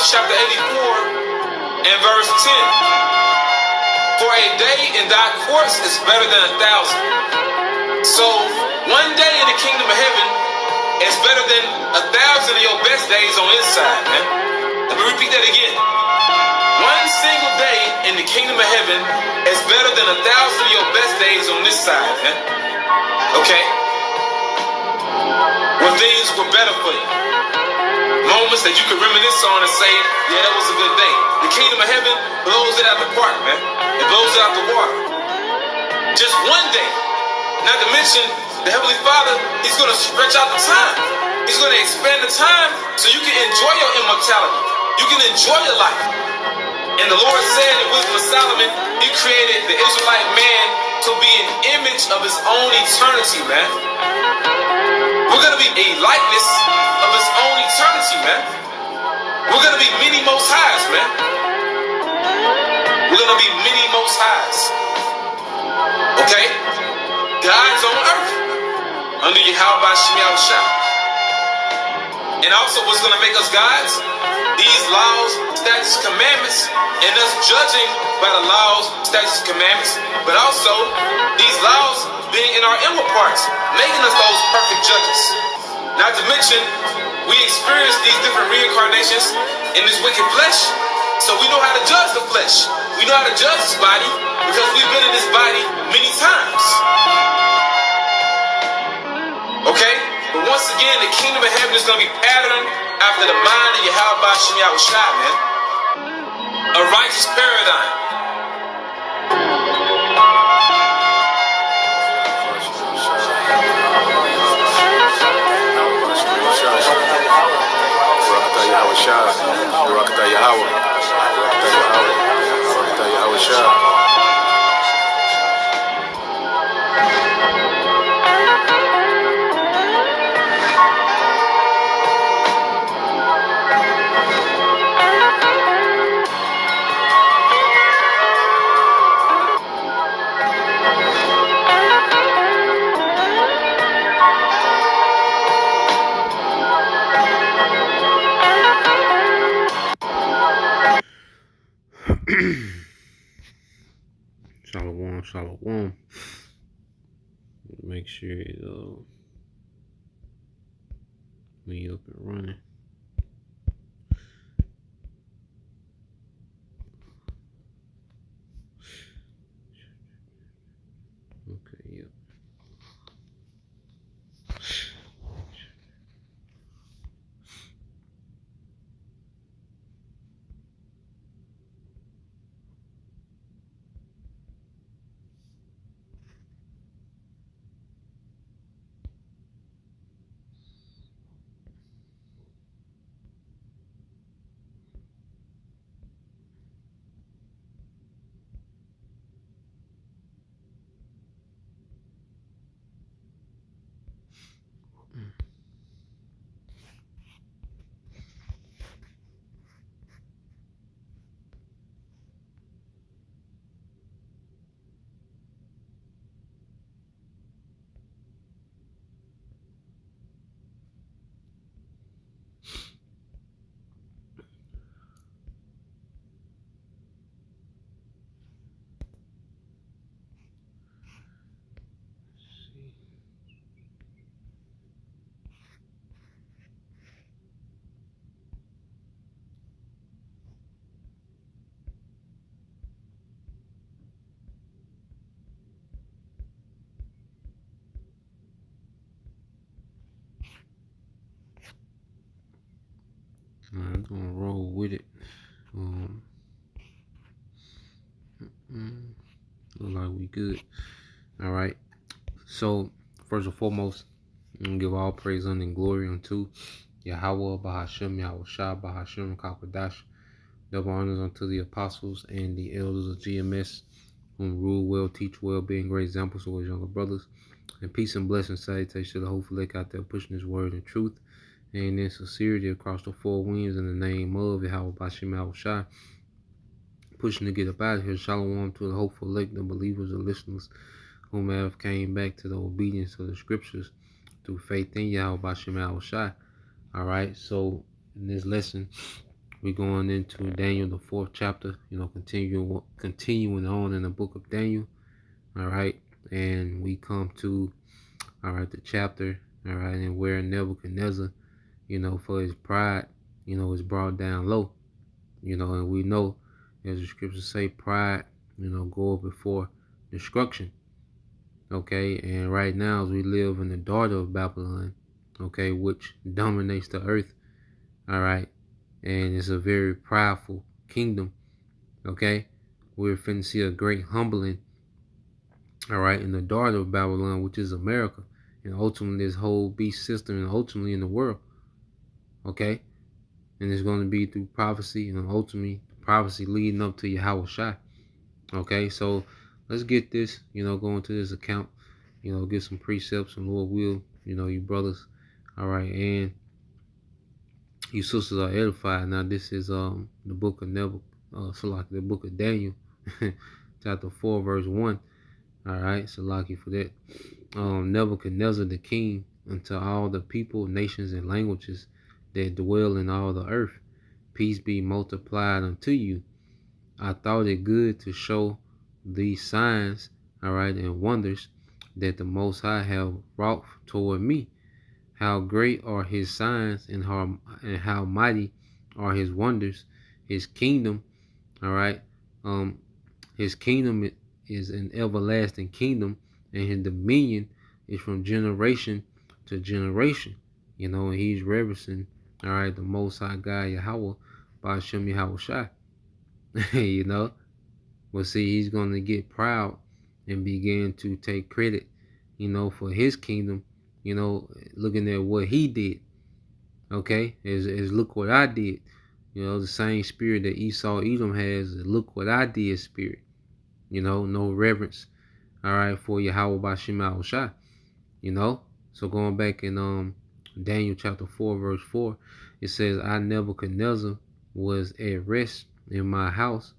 Psalms chapter 84 and verse 10. For a day in thy courts is better than 1,000. So one day in the kingdom of heaven is better than 1,000 of your best days on this side, man. Let me repeat that again. One single day in the kingdom of heaven is better than 1,000 of your best days on this side, man. Okay? When things were better for you. Moments that you could reminisce on and say, yeah, that was a good day. The kingdom of heaven blows it out the park, man. It blows it out the water. Just one day. Not to mention, the Heavenly Father, He's going to stretch out the time. He's going to expand the time so you can enjoy your immortality. You can enjoy your life. And the Lord said in Wisdom of Solomon, He created the Israelite man to be an image of His own eternity, man. We're going to be a likeness of His own eternity, man. We're going to be many most highs, man. We're going to be many most highs. Okay? Gods on earth under Yahweh Shem Yahushua. And also what's going to make us gods? These laws, statutes, commandments, and us judging by the laws, statutes, commandments, but also these laws being in our inward parts, making us those perfect judges. Not to mention, we experience these different reincarnations in this wicked flesh, so we know how to judge the flesh. We know how to judge this body because we've been in this body many times. Okay? But once again, the kingdom of heaven is going to be patterned after the mind of Yahweh Shem Yahushua, man. A righteous paradigm. Barakatah Yahweh, Barakatah Yahweh, Barakatah Yahushua. Shalom, shalom. Make sure we up and running. Okay, yep. I'm gonna roll with it. Look like we good. All right. So first and foremost, I'm gonna give all praise and glory unto Yahweh Bahashem Yahushua Bahashem Kakwadash. Double honors unto the apostles and the elders of GMS, whom rule well, teach well, being great examples to his younger brothers. And peace and blessings, salutation to the whole elect out there pushing his word and truth and in sincerity across the four winds in the name of Yahweh Bashem Yahushua. Pushing to get up out of here. Shalom to the hopeful elect, the believers, the listeners whom have came back to the obedience of the scriptures through faith in Yahweh Bashem Yahushua. All right, so in this lesson, we're going into Daniel, the 4th chapter, continuing on in the book of Daniel. All right. And we come to, all right, the chapter, all right, and where Nebuchadnezzar, for his pride, is brought down low, and we know, as the scriptures say, pride, go before destruction. Okay. And right now, as we live in the daughter of Babylon, okay, which dominates the earth, all right, and it's a very prideful kingdom, okay, we're finna see a great humbling, all right, in the daughter of Babylon, which is America, and ultimately this whole beast system, and ultimately in the world, okay, and it's going to be through prophecy, and ultimately prophecy leading up to Yahweh Shai, okay. So let's get this, going to this account, get some precepts, and Lord will, you brothers, all right, and you sisters are edified. Now this is the book of the book of Daniel, chapter 4, verse 1. All right, Salaki for that. Nebuchadnezzar the king, unto all the people, nations, and languages that dwell in all the earth, peace be multiplied unto you. I thought it good to show these signs, all right, and wonders that the Most High have wrought toward me. How great are his signs, and how mighty are his wonders. His kingdom, all right, his kingdom is an everlasting kingdom, and his dominion is from generation to generation. And he's reverencing, all right, the Most High God Yahweh, Ba'ashem Yahweh Shai. But see, he's going to get proud and begin to take credit, for his kingdom, looking at what he did, okay, as look what I did, the same spirit that Esau Edom has, look what I did spirit, no reverence, all right, for Yahweh Ba'ashem Yahweh Shai, so going back in Daniel chapter 4, verse 4, it says, I Nebuchadnezzar was at rest in my house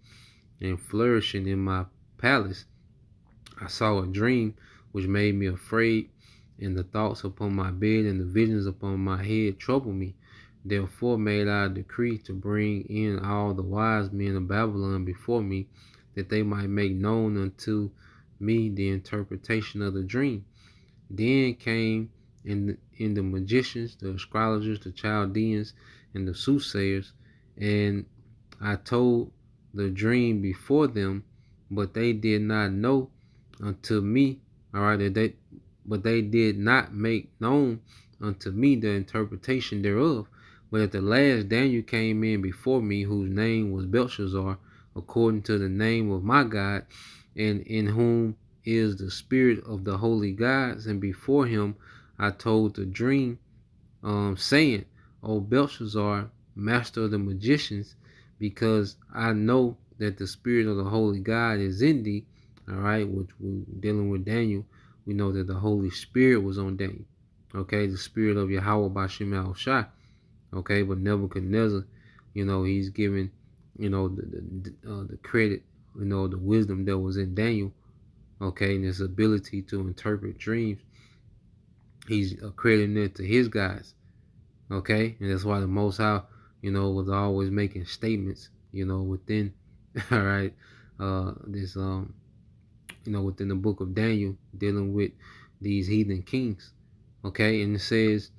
and flourishing in my palace. I saw a dream which made me afraid, and the thoughts upon my bed and the visions upon my head troubled me. Therefore made I a decree to bring in all the wise men of Babylon before me, that they might make known unto me the interpretation of the dream. Then came in the magicians, the astrologers, the Chaldeans, and the soothsayers, and I told the dream before them, but they did not know unto me, all right, but they did not make known unto me the interpretation thereof. But at the last Daniel came in before me, whose name was Belshazzar, according to the name of my God, and in whom is the spirit of the holy gods. And before him I told the dream, saying, O Belshazzar, master of the magicians, because I know that the spirit of the holy God is in thee. All right, which we're dealing with Daniel. We know that the Holy Spirit was on Daniel. Okay, the spirit of Yahweh Ba'ashem Yahweh Shai. Okay, but Nebuchadnezzar, he's given, the credit, the wisdom that was in Daniel. Okay, and his ability to interpret dreams. He's crediting it to his guys. Okay, and that's why the Most High, was always making statements, within, all right, this within the book of Daniel, dealing with these heathen kings. Okay, and it says,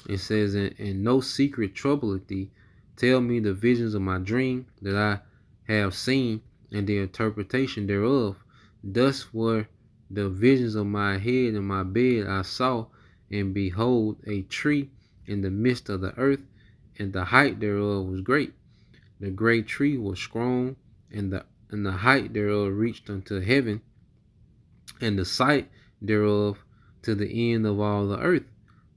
and no secret troubleth thee. Tell me the visions of my dream that I have seen, and the interpretation thereof. Thus were the visions of my head and my bed. I saw, and behold, a tree in the midst of the earth, and the height thereof was great. The great tree was strong, and the height thereof reached unto heaven, and the sight thereof to the end of all the earth.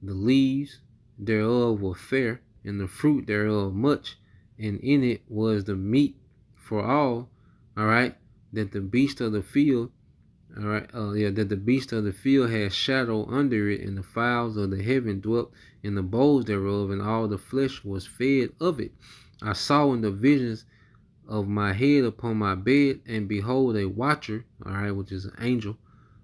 The leaves thereof were fair, and the fruit thereof much, and in it was the meat for all right, that the beast of the field, all right, that the beast of the field had shadow under it, and the fowls of the heaven dwelt in the bowls thereof, and all the flesh was fed of it. I saw in the visions of my head upon my bed, and behold, a watcher, all right, which is an angel,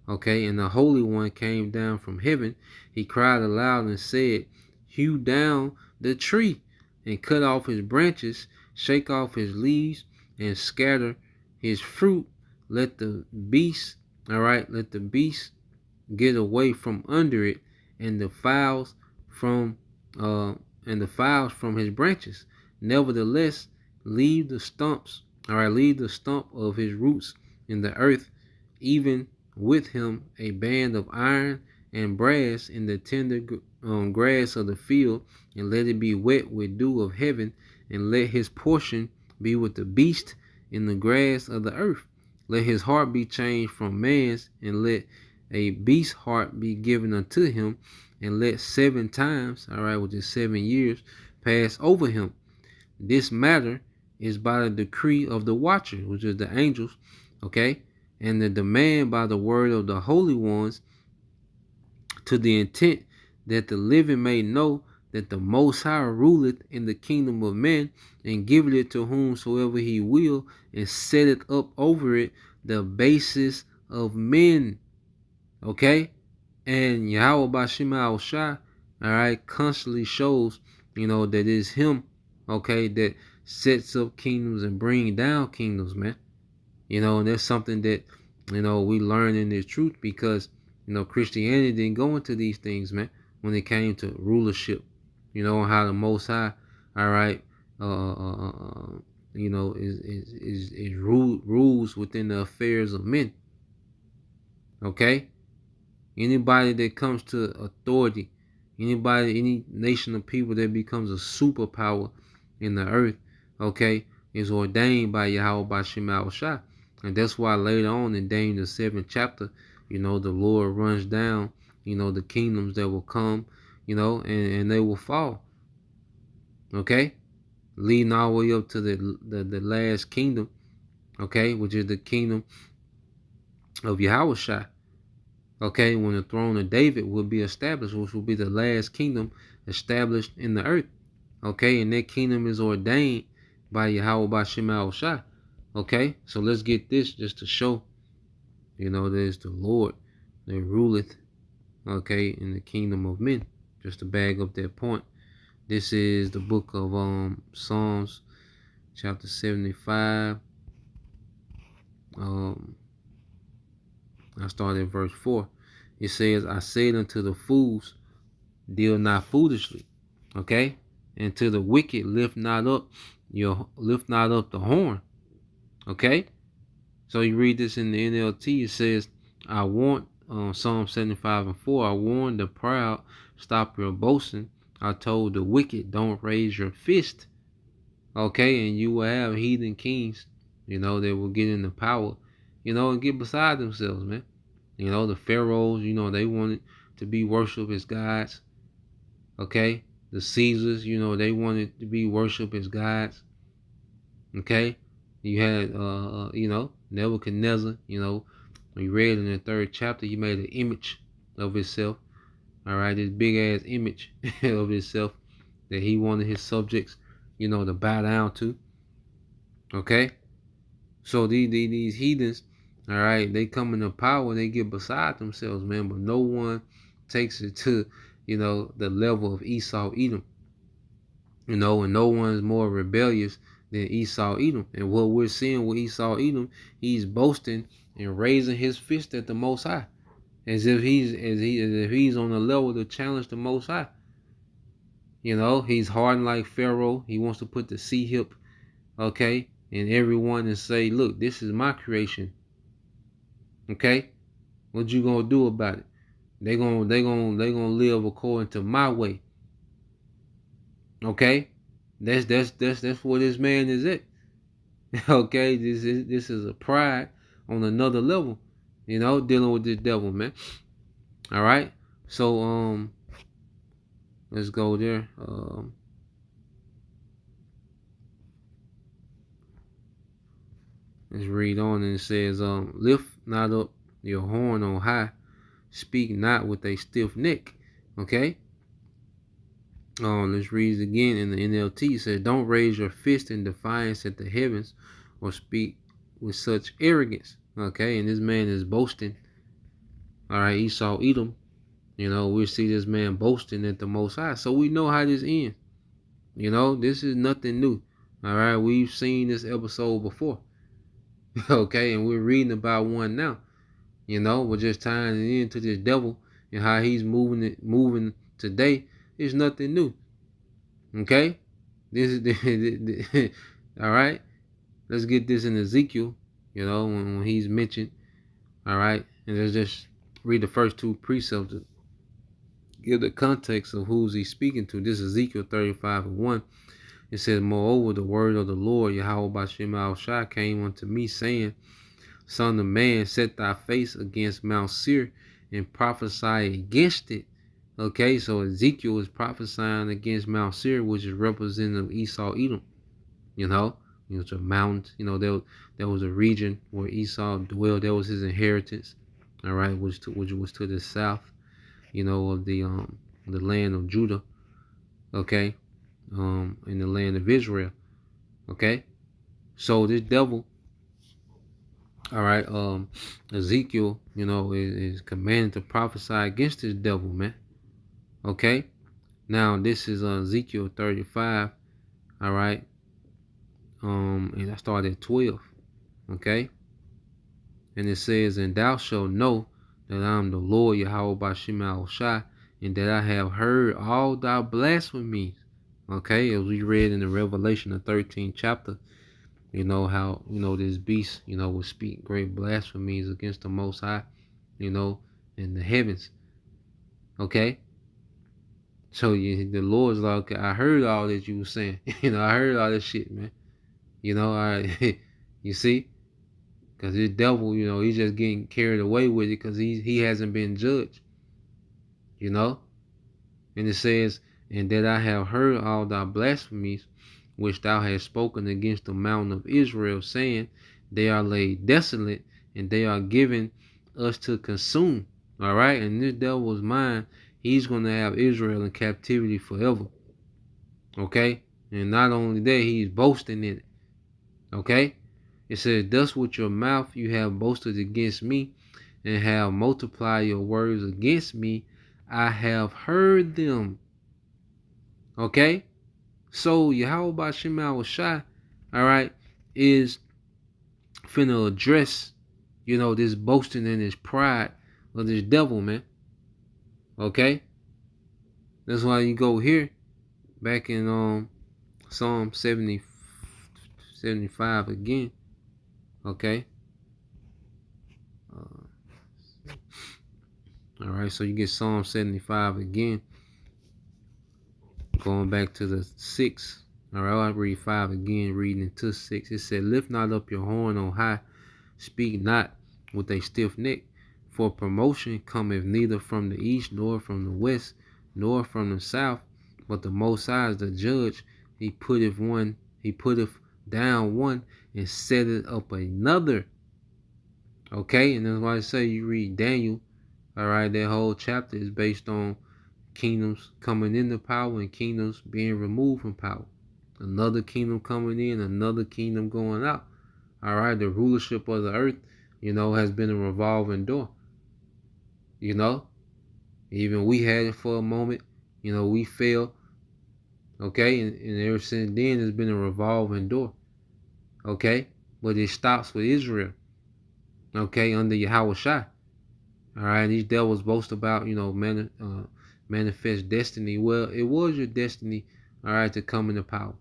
okay, and the Holy One came down from heaven. He cried aloud and said, hew down the tree, and cut off his branches, shake off his leaves, and scatter his fruit. Let the beasts, all right, let the beasts get away from under it, and the fowls from his branches. Nevertheless, leave the stumps, all right, leave the stump of his roots in the earth, even with him a band of iron and brass in the tender grass of the field, and let it be wet with dew of heaven, and let his portion be with the beast in the grass of the earth. Let his heart be changed from man's, and let a beast's heart be given unto him, and let 7 times, all right, which is 7 years, pass over him. This matter is by the decree of the watcher, which is the angels, okay, and the demand by the word of the holy ones, to the intent that the living may know that the Most High ruleth in the kingdom of men, and giveth it to whomsoever he will, and setteth up over it the basis of men. Okay? And Yahweh Bashim Al-Shah, all right, constantly shows, that it's him, okay, that sets up kingdoms and bring down kingdoms, man. And that's something that, we learn in this truth, because, Christianity didn't go into these things, man, when it came to rulership, how the Most High, all right, is rules within the affairs of men. Okay? Anybody that comes to authority, any nation of people that becomes a superpower in the earth, okay, is ordained by Yahweh Bashim Al-Shah. And that's why later on in Daniel the 7th chapter, the Lord runs down, the kingdoms that will come, and they will fall. Okay? Leading all the way up to the last kingdom, okay, which is the kingdom of Yahushua. Okay, when the throne of David will be established, which will be the last kingdom established in the earth. Okay, and that kingdom is ordained by Yahweh Bashim Al-Shah. Okay, so let's get this just to show, that it's the Lord that ruleth, okay, in the kingdom of men. Just to bag up that point. This is the book of Psalms, chapter 75. I started at verse 4. It says, I said unto the fools, deal not foolishly. Okay? And to the wicked, lift not up the horn. Okay? So you read this in the NLT, it says, I warn, Psalm 75 and 4, I warned the proud, stop your boasting. I told the wicked, don't raise your fist. Okay? And you will have heathen kings, that will get into power, and get beside themselves, man. The pharaohs, they wanted to be worshipped as gods. Okay? The Caesars, they wanted to be worshipped as gods. Okay? You had, Nebuchadnezzar, we read in the 3rd chapter, he made an image of himself. All right? This big-ass image of himself that he wanted his subjects, to bow down to. Okay? So these heathens, all right, they come into power, they get beside themselves, man, but no one takes it to, the level of Esau Edom. And no one's more rebellious than Esau Edom. And what we're seeing with Esau Edom, he's boasting and raising his fist at the Most High, as if he's on the level to challenge the Most High. He's hardened like Pharaoh. He wants to put the sea hip, okay, in everyone and say, look, this is my creation. Okay, what you gonna do about it? They gonna live according to my way. Okay, that's where this man is at. Okay, this is a pride on another level. Dealing with this devil, man. All right, so let's go there. Let's read on, and it says, lift not up your horn on high, speak not with a stiff neck. Okay? Let's read it again in the NLT. It says, don't raise your fist in defiance at the heavens, or speak with such arrogance. Okay? And this man is boasting. All right, Esau Edom. We see this man boasting at the Most High. So we know how this ends. This is nothing new. All right, we've seen this episode before. Okay, and we're reading about one now. We're just tying it into this devil and how he's moving today. It's nothing new. Okay, this is all right. Let's get this in Ezekiel. When he's mentioned. All right, and let's just read the first two precepts to give the context of who's he speaking to. This is Ezekiel 35:1. It says, moreover, the word of the Lord, Yahweh Bashem Al-Shai, came unto me, saying, Son of man, set thy face against Mount Seir and prophesy against it. Okay, so Ezekiel is prophesying against Mount Seir, which is representative of Esau, Edom. It's a mountain. There was a region where Esau dwelled. That was his inheritance. All right, which was to the south. Of the land of Judah. Okay, in the land of Israel. Okay, so this devil. All right, Ezekiel, is commanded to prophesy against this devil, man. Okay, now this is Ezekiel 35. All right, and I started at 12. Okay, and it says, and thou shalt know that I am the Lord Yahweh Bashem Al-Shai, and that I have heard all thy blasphemies. Okay, as we read in the Revelation, the 13th chapter. How, this beast, will speak great blasphemies against the Most High, in the heavens. Okay? So the Lord's like, I heard all that you were saying. I heard all this shit, man. You see? Because this devil, he's just getting carried away with it because he hasn't been judged. And it says, and that I have heard all thy blasphemies, which thou hast spoken against the mountain of Israel, saying, they are laid desolate, and they are given us to consume. All right, and this devil's mind, he's going to have Israel in captivity forever. Okay, and not only that, he's boasting in it. Okay, it says, thus with your mouth you have boasted against me, and have multiplied your words against me. I have heard them. Okay. So Yahweh Bashem Al-Shai, all right, is finna address, this boasting and this pride of this devil, man. Okay? That's why you go here, back in Psalm 75 again. Okay? All right, so you get Psalm 75 again. Going back to the 6. All right, I'll read 5 again, reading into 6. It said, lift not up your horn on high, speak not with a stiff neck, for promotion cometh neither from the east, nor from the west, nor from the south, but the Most High is the judge. He putteth down one and setteth up another. Okay, and that's why I say you read Daniel. All right, that whole chapter is based on kingdoms coming into power and kingdoms being removed from power. Another kingdom coming in, another kingdom going out. All right, the rulership of the earth, has been a revolving door. Even we had it for a moment. We fell. Okay, and ever since then, it's been a revolving door. Okay, but it stops with Israel. Okay, under Yahweh Shai. All right, these devils boast about, manifest destiny. Well, it was your destiny, all right, to come into power.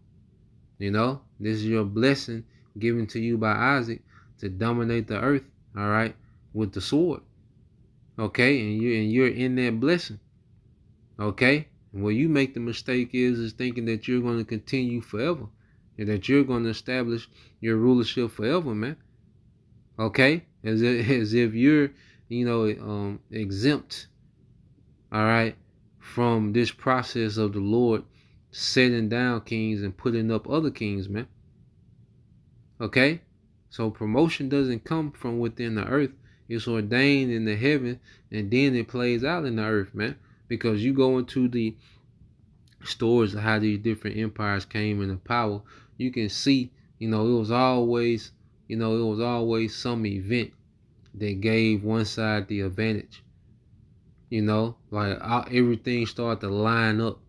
This is your blessing given to you by Isaac to dominate the earth, all right, with the sword. Okay, and you're in that blessing. Okay, and where you make the mistake is thinking that you're going to continue forever, and that you're going to establish your rulership forever, man. Okay, as if you're, exempt, all right, from this process of the Lord setting down kings and putting up other kings, man. Okay, so promotion doesn't come from within the earth. It's ordained in the heaven, and then it plays out in the earth, man. Because you go into the stories of how these different empires came into power, you can see, it was always some event that gave one side the advantage. Everything started to line up.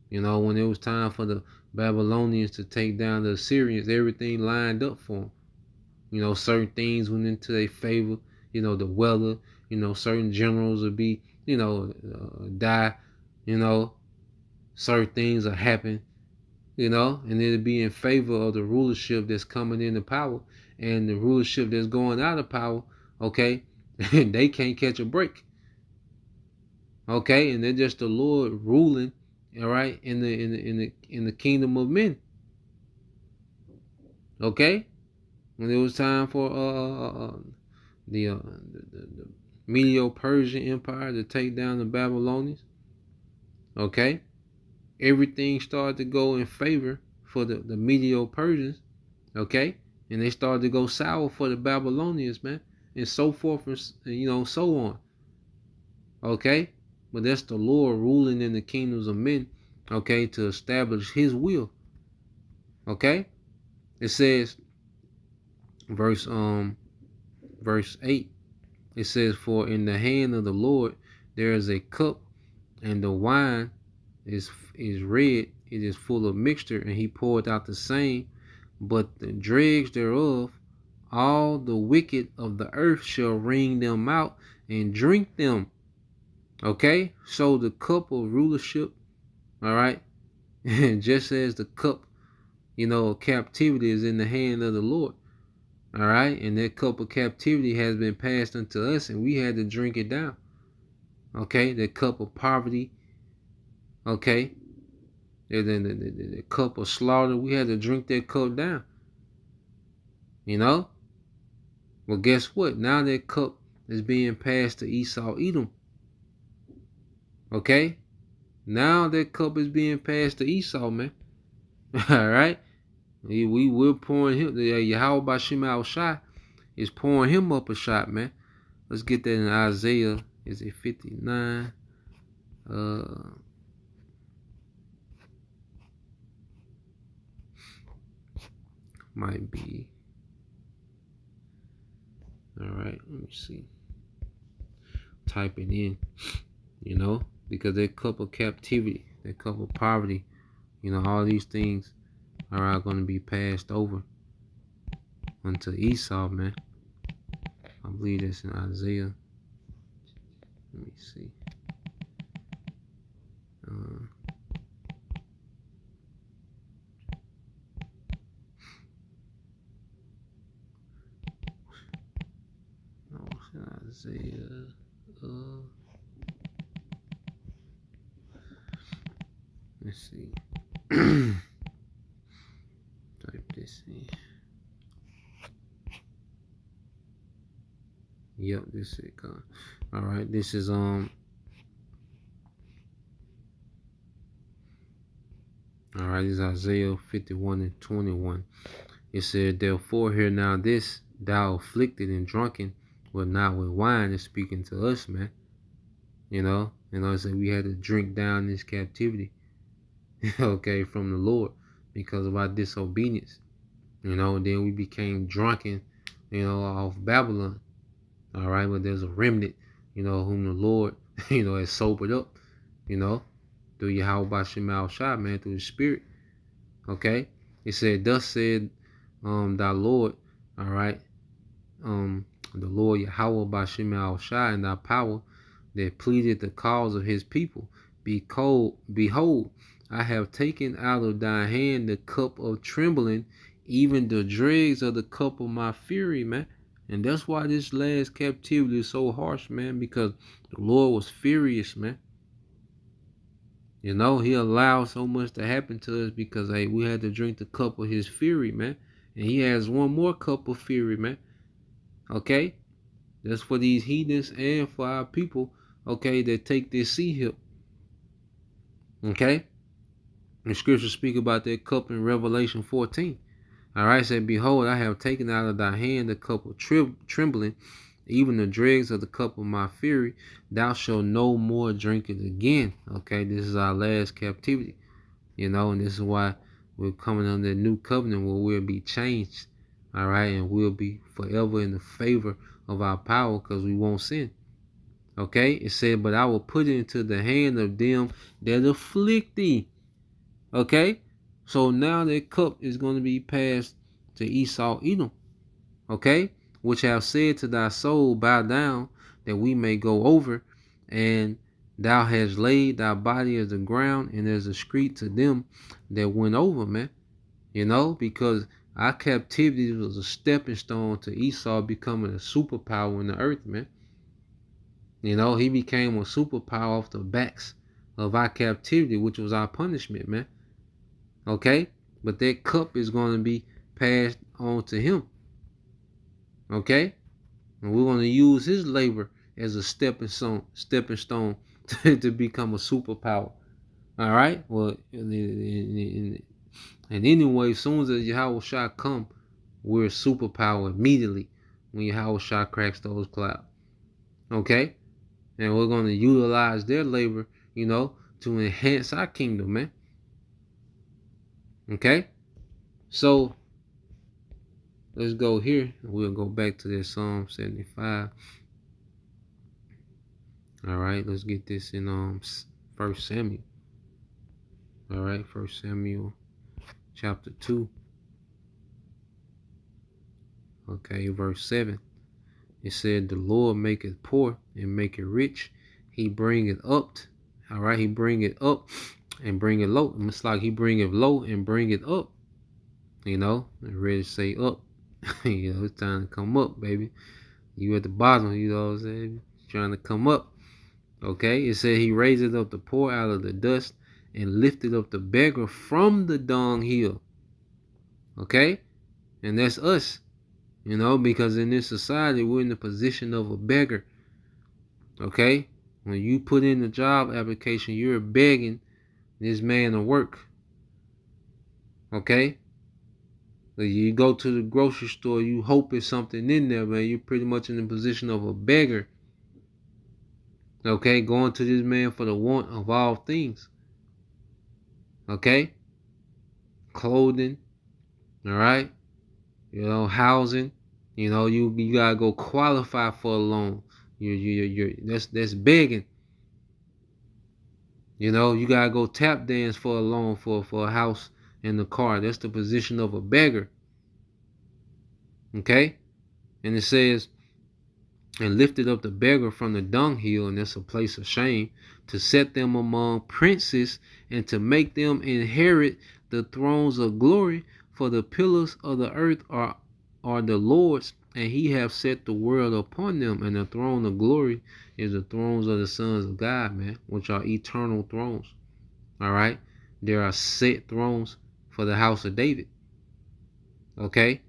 When it was time for the Babylonians to take down the Assyrians. Everything lined up for them. You know, certain things went into their favor. You know, the weather. You know, certain generals would be, you know, die. You know, certain things will happen. You know, and it'll be in favor of the rulership that's coming into power, and the rulership that's going out of power. Okay, they can't catch a break. Okay, and they're just the Lord ruling. All right, in the kingdom of men. Okay, when it was time for the Medo-Persian Empire to take down the Babylonians. Okay, everything started to go in favor for the Medo-Persians. Okay, and they started to go sour for the Babylonians, man, and so forth, and you know, so on. Okay, but that's the Lord ruling in the kingdoms of men. Okay, to establish His will. Okay, it says, verse 8. It says, "For in the hand of the Lord there is a cup, and the wine is red; it is full of mixture, and He poured out the same. But the dregs thereof, all the wicked of the earth shall wring them out and drink them." Okay, so the cup of rulership, all right, just as the cup, you know, of captivity is in the hand of the Lord. All right, and that cup of captivity has been passed unto us, and we had to drink it down. Okay, the cup of poverty. Okay, the cup of slaughter, we had to drink that cup down. You know, well, guess what? Now that cup is being passed to Esau, Edom. Okay, now that cup is being passed to Esau, man. All right, we will pouring him. Yahweh Bashim Al-Shai is pouring him up a shot, man. Let's get that in Isaiah. Is it 59? Might be. All right, let me see. Type it in, you know, because that cup of captivity, that cup of poverty, you know, all these things are going to be passed over unto Esau, man. I believe that's in Isaiah. Let me see. Isaiah. Let's see. Type this in. Yep, this is it. All right, this is All right, this is Isaiah 51 and 21. It said, "Therefore hear now this, thou afflicted and drunken, but not with wine." Is speaking to us, man. You know, I said we had to drink down this captivity, okay, from the Lord because of our disobedience. You know, and then we became drunken, you know, off Babylon. All right, but there's a remnant, you know, whom the Lord, you know, has sobered up, you know, through Yahweh Bashim Al-Shai, man, through the Spirit. Okay, it said, "Thus said thy Lord," all right, the Lord Yahweh Bashim Al-Shai, and thy power that pleaded the cause of His people. Behold, I have taken out of thy hand the cup of trembling, even the dregs of the cup of my fury, man. And that's why this last captivity is so harsh, man, because the Lord was furious, man. You know, He allowed so much to happen to us because, hey, we had to drink the cup of His fury, man. And He has one more cup of fury, man. Okay? That's for these heathens and for our people, okay, that take this sea hip. Okay? The scriptures speak about that cup in Revelation 14. All right, said, "Behold, I have taken out of thy hand the cup of trembling, even the dregs of the cup of my fury. Thou shalt no more drink it again." Okay, this is our last captivity. You know, and this is why we're coming under the new covenant where we'll be changed. All right, and we'll be forever in the favor of our power because we won't sin. Okay, it said, "But I will put it into the hand of them that afflict thee." Okay, So now that cup is going to be passed to Esau, Edom. Okay? Which have said to thy soul, bow down, that we may go over. And thou hast laid thy body as the ground and as a street to them that went over, man. You know, because our captivity was a stepping stone to Esau becoming a superpower in the earth, man. You know, he became a superpower off the backs of our captivity, which was our punishment, man. Okay? But that cup is going to be passed on to him. Okay? And we're going to use his labor as a stepping stone to become a superpower. All right? Well, and anyway, as soon as Yahweh Shah come, we're a superpower immediately when Yahweh Shah cracks those clouds. Okay? And we're going to utilize their labor, you know, to enhance our kingdom, man. Okay? So, let's go here. We'll go back to this Psalm 75. All right, let's get this in 1 Samuel. All right, 1 Samuel chapter 2. Okay, verse 7. It said, the Lord maketh poor and maketh rich. He bringeth up. All right, he bringeth up and bringeth low. It's like he bringeth low and bringeth up. You know, I'm ready to say up. You know, it's time to come up, baby. You at the bottom, you know what I'm saying? Trying to come up. Okay, it said he raised up the poor out of the dust and lifted up the beggar from the dunghill. Okay, and that's us, you know, because in this society we're in the position of a beggar. Okay, when you put in the job application, you're begging this man to work. Okay, you go to the grocery store, you hope it's something in there, man. You're pretty much in the position of a beggar. Okay, going to this man for the want of all things. Okay, clothing, all right, you know, housing, you know, you gotta go qualify for a loan. That's begging. You know, you gotta go tap dance for a loan for a house and a car. That's the position of a beggar. Okay, and it says, and lifted up the beggar from the dunghill, and that's a place of shame, to set them among princes and to make them inherit the thrones of glory. For the pillars of the earth are the Lord's, and he hath set the world upon them, and the throne of glory is the thrones of the sons of God, man, which are eternal thrones. All right, there are set thrones for the house of David. Okay,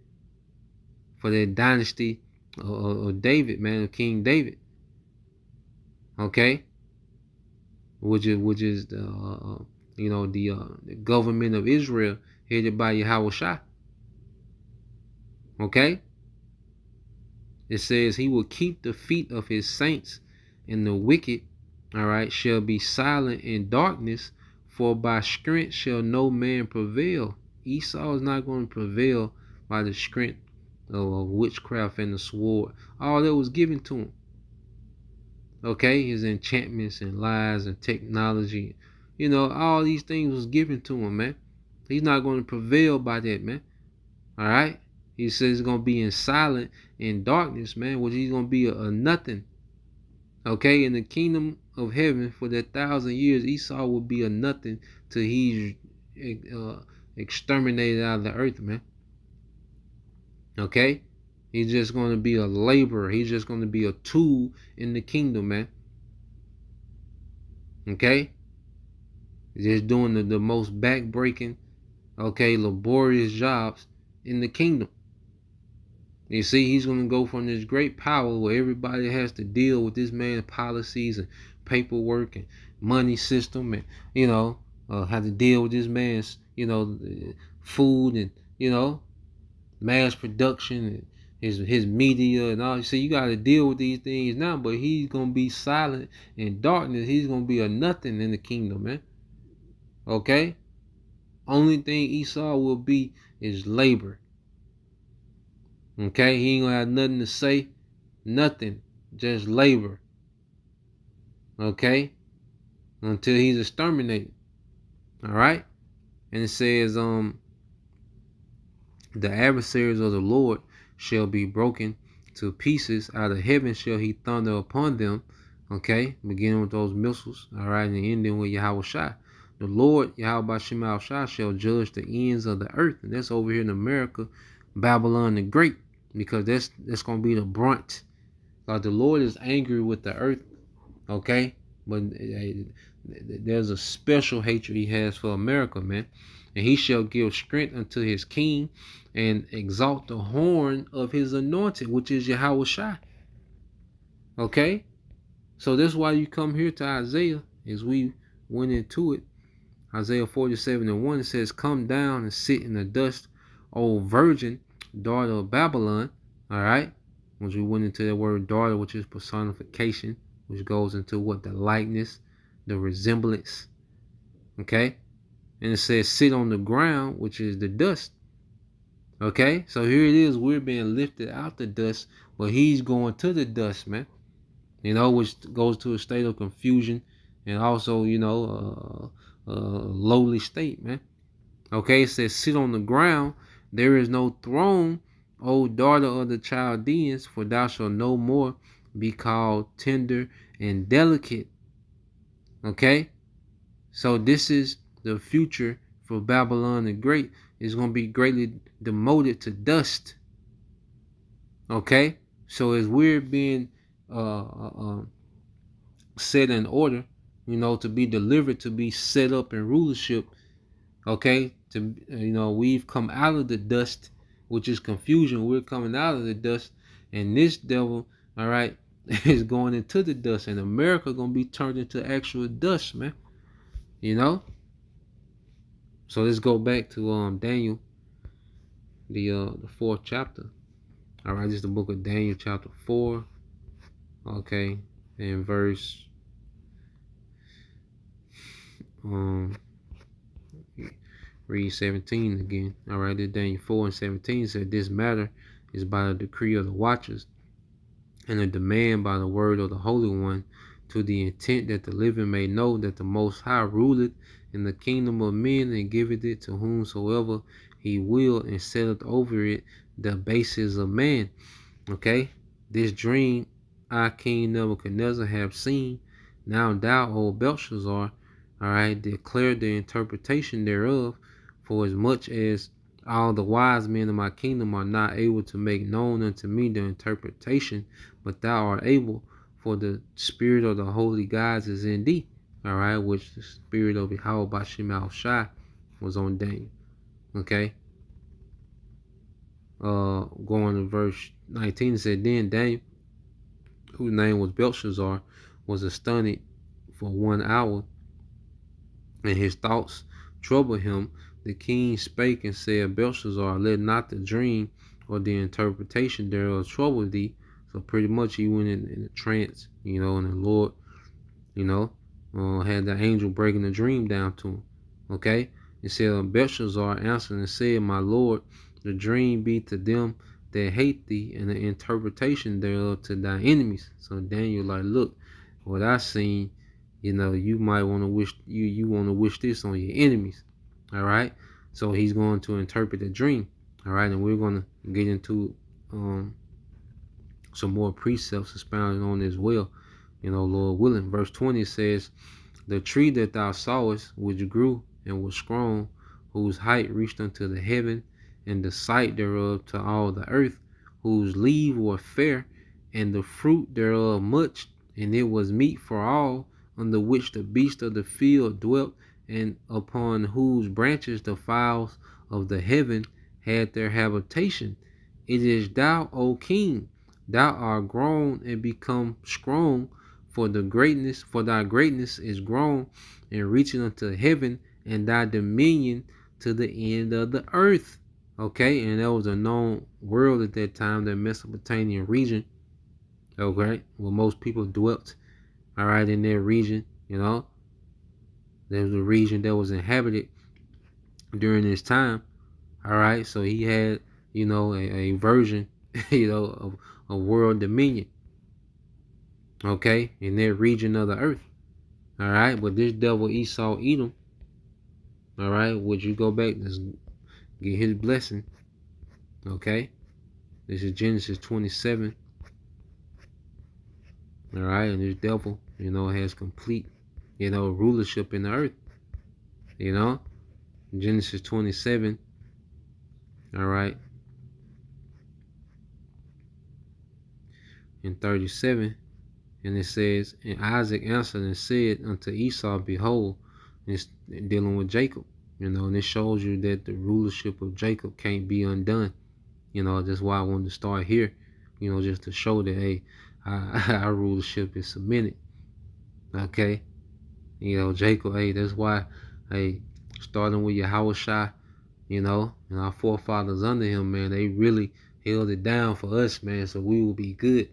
for the dynasty of David, man, of King David. Okay, which is the you know, the government of Israel headed by Yahweh Shah. Okay, it says he will keep the feet of his saints, and the wicked, all right, shall be silent in darkness, for by strength shall no man prevail. Esau is not going to prevail by the strength of witchcraft and the sword. All that was given to him. Okay, his enchantments and lies and technology, you know, all these things was given to him, man. He's not going to prevail by that, man. All right, he says he's going to be in silent in darkness, man, which he's going to be a nothing. Okay, in the kingdom of heaven for that 1,000 years, Esau will be a nothing till he's exterminated out of the earth, man. Okay, he's just going to be a laborer. He's just going to be a tool in the kingdom, man. Okay, just doing the most back-breaking, okay, laborious jobs in the kingdom. You see, he's going to go from this great power where everybody has to deal with this man's policies and paperwork and money system, and, you know, have to deal with this man's, you know, food and, you know, mass production and his media and all. See, you got to deal with these things now, but he's going to be silent in darkness. He's going to be a nothing in the kingdom, man. Okay? Only thing Esau will be is labor. Okay, he ain't gonna have nothing to say, nothing, just labor. Okay, until he's exterminated. All right, And it says, the adversaries of the Lord shall be broken to pieces. Out of heaven shall he thunder upon them. Okay, beginning with those missiles, all right, and ending with Yahweh Shai. The Lord, Yahweh Shema Shai, shall judge the ends of the earth. And that's over here in America, Babylon the Great, because that's going to be the brunt. Like the Lord is angry with the earth, okay? But there's a special hatred he has for America, man. And he shall give strength unto his king and exalt the horn of his anointed, which is Yahweh Shai. Okay? So that's why you come here to Isaiah, as we went into it. Isaiah 47:1, it says, come down and sit in the dust, O virgin, daughter of Babylon. All right? Once we went into the word daughter, which is personification, which goes into what? The likeness, the resemblance. Okay? And it says, sit on the ground, which is the dust. Okay? So here it is. We're being lifted out the dust, but he's going to the dust, man. You know, which goes to a state of confusion and also, you know, lowly state, man. Okay, it says, sit on the ground. There is no throne, O daughter of the Chaldeans, for thou shalt no more be called tender and delicate. Okay, so this is the future for Babylon the Great. It's going to be greatly demoted to dust. Okay, so as we're being set in order, you know, to be delivered, to be set up in rulership, okay, to, you know, we've come out of the dust, which is confusion. We're coming out of the dust, and this devil, all right, is going into the dust, and America gonna be turned into actual dust, man. You know. So let's go back to Daniel, the 4th chapter. All right, this is the book of Daniel, chapter 4. Okay, and verse read 17 again. All right, this Daniel 4:17 said, this matter is by the decree of the watchers and a demand by the word of the Holy One, to the intent that the living may know that the Most High ruleth in the kingdom of men and giveth it to whomsoever he will, and setteth over it the bases of man. Okay, this dream I, King Nebuchadnezzar, have seen. Now thou, O Belshazzar, all right, declare the interpretation thereof, for as much as all the wise men of my kingdom are not able to make known unto me the interpretation, but thou art able, for the spirit of the holy gods is in thee. All right, which the spirit of Yahweh Bashim Shai was on Daniel. Okay. Going to verse 19, it said, then Daniel, whose name was Belshazzar, was astonished for 1 hour, and his thoughts troubled him. The king spake and said, Belshazzar, let not the dream or the interpretation thereof trouble thee. So pretty much he went in a trance, you know, and the Lord, you know, had the angel breaking the dream down to him. Okay? It said, Belshazzar answered and said, my Lord, the dream be to them that hate thee, and the interpretation thereof to thy enemies. So Daniel like, look, what I seen, you know, you might want to wish you want to wish this on your enemies. All right. So he's going to interpret the dream. All right, and we're going to get into some more precepts expounding on as well, you know, Lord willing. Verse 20 says, the tree that thou sawest, which grew and was strong, whose height reached unto the heaven, and the sight thereof to all the earth, whose leaves were fair, and the fruit thereof much, and it was meat for all, under which the beasts of the field dwelt, and upon whose branches the fowls of the heaven had their habitation. It is thou, O king, thou art grown and become strong, for thy greatness is grown and reaching unto heaven, and thy dominion to the end of the earth. Okay, and that was a known world at that time, the Mesopotamian region. Okay, where most people dwelt. All right, in their region, you know, there was a region that was inhabited during this time. All right, so he had, you know, a version, you know, of world dominion. Okay, in their region of the earth. All right, but this devil Esau Edom, All right, would you go back and get his blessing? Okay, this is Genesis 27. All right, and this devil, has complete, rulership in the earth. Genesis 27. All right, and 37. And it says, and Isaac answered and said unto Esau, behold, it's dealing with Jacob, and this shows you that the rulership of Jacob can't be undone. That's why I wanted to start here, just to show that, hey, our rulership is cemented. Okay. Jacob, hey, that's why, hey, starting with Yahushua, and our forefathers under him, man, they really held it down for us, man, so we will be good.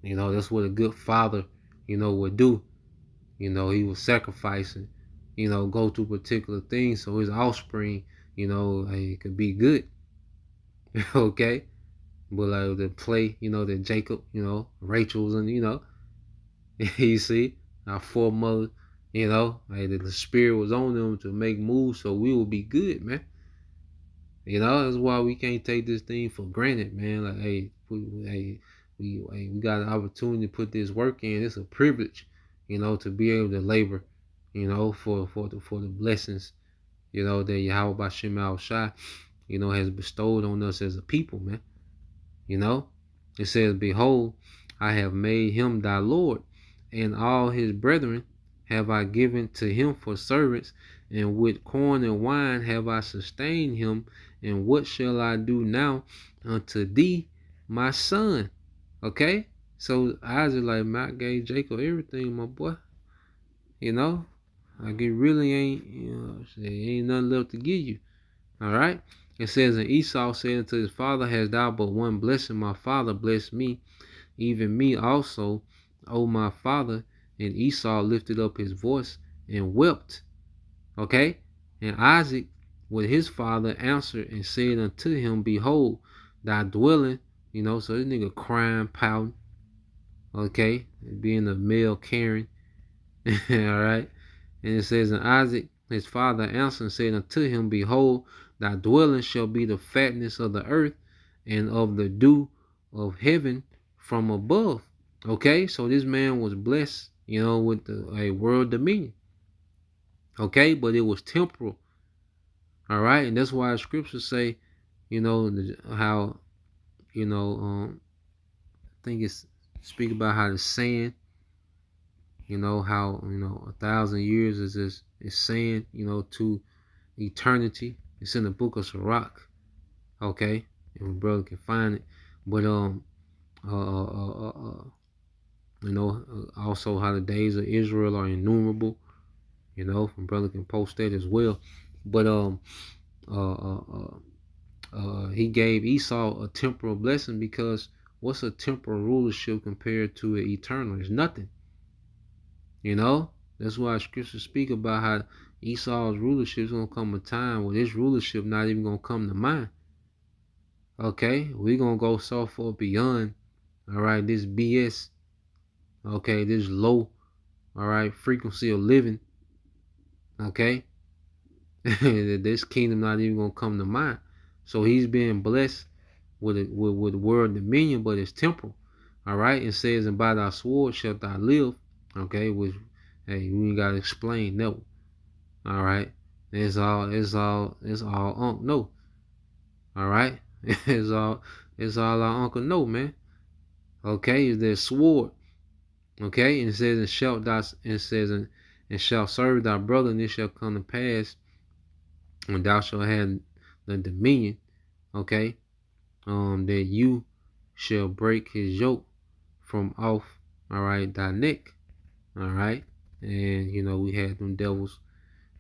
That's what a good father, would do. He would sacrifice and, go through particular things so his offspring, could be good. Okay? But like the play, that Jacob, Rachel's and, you see, our foremothers, like the spirit was on them to make moves so we will be good, man. That's why we can't take this thing for granted, man. Like, hey, we got an opportunity to put this work in. It's a privilege, to be able to labor, for the blessings, that Yahweh Bashim Al Shai, has bestowed on us as a people, man. It says, behold, I have made him thy Lord, and all his brethren have I given to him for servants, and with corn and wine have I sustained him. And what shall I do now unto thee, my son? Okay? So Isaac like, Matt gave Jacob everything, my boy. Like it really ain't, ain't nothing left to give you. All right? It says, and Esau said unto his father, hast thou but one blessing? My father bless me, even me also, O my father. And Esau lifted up his voice and wept. Okay? And Isaac with his father answered and said unto him, behold, thy dwelling, so this nigga crying, pouting, okay, being a male Karen. All right? And it says, and Isaac, his father, answered and said unto him, behold, thy dwelling shall be the fatness of the earth and of the dew of heaven from above. Okay, so this man was blessed, with a world dominion. Okay, but it was temporal. All right, and that's why the scriptures say, how, I think it's speak about how the sand, how 1,000 years is sand, to eternity. It's in the book of Sirach. Okay, and my brother can find it. But also how the days of Israel are innumerable. My brother can post that as well. But he gave Esau a temporal blessing, because what's a temporal rulership compared to an eternal? It's nothing. That's why scriptures speak about how Esau's rulership is gonna come a time where this rulership not even gonna come to mind. Okay, we're gonna go so far beyond, all right, this BS, okay, this low, all right, frequency of living, okay, this kingdom not even gonna come to mind. So he's being blessed with world dominion, but it's temporal. All right, it says, and by thy sword shalt thou live. Okay, which, hey, we ain't gotta explain that one. All right, it's all no. All right, it's all our uncle know, man. Okay, is their sword. Okay, and it says, and shalt thou, and says, and shalt serve thy brother, and it shall come to pass when thou shalt have the dominion, okay, that you shall break his yoke from off, all right, thy neck, all right. And we had them devils,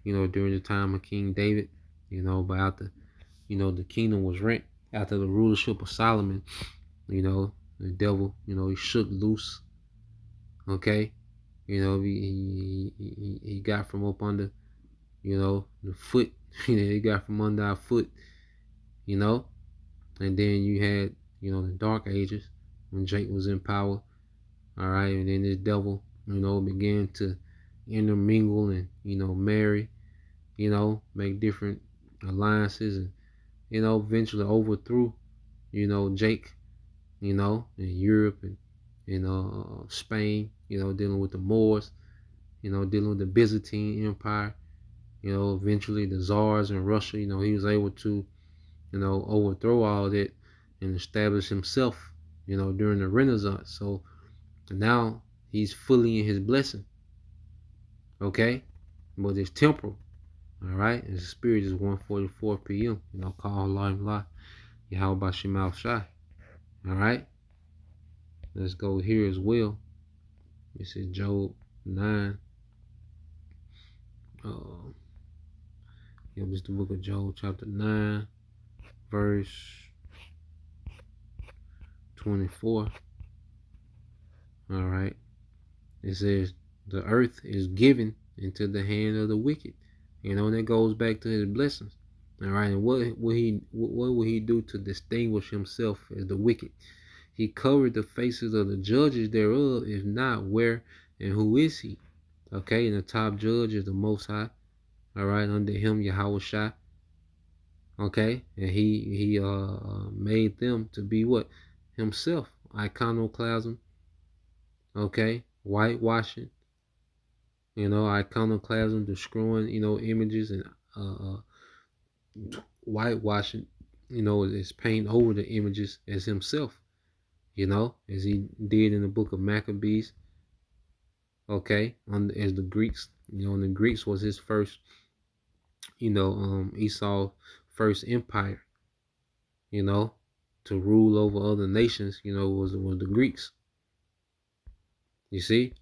during the time of King David, but after, the kingdom was rent after the rulership of Solomon, the devil, he shook loose, okay. He got from up under, the foot, he got from under our foot, and then you had, the dark ages when Jake was in power, all right, and then this devil, began to intermingle and, marry, make different alliances, and eventually overthrew Jake, in Europe, and Spain, dealing with the Moors, dealing with the Byzantine Empire, eventually the czars in Russia. He was able to overthrow all that and establish himself, during the Renaissance. So now he's fully in his blessing, okay? But it's temporal, all right? His spirit is 1:44 p.m. Call Allah Yahweh Shema Shai, all right? Let's go here as well. This is Job 9. This is the book of Job, chapter 9, verse 24. All right. It says, the earth is given into the hand of the wicked. And that goes back to his blessings. All right. And what will he do to distinguish himself as the wicked? He covered the faces of the judges thereof. If not, where and who is he? Okay. And the top judge is the Most High. All right. Under him, Yahweh Shai. Okay. And he made them to be what? Himself. Iconoclasm. Okay. Whitewashing. Iconoclasm, destroying, images, and whitewashing, is painting over the images as himself, as he did in the book of Maccabees. Okay. As the Greeks, and the Greeks was his first, Esau's first empire, to rule over other nations, was the Greeks. You see?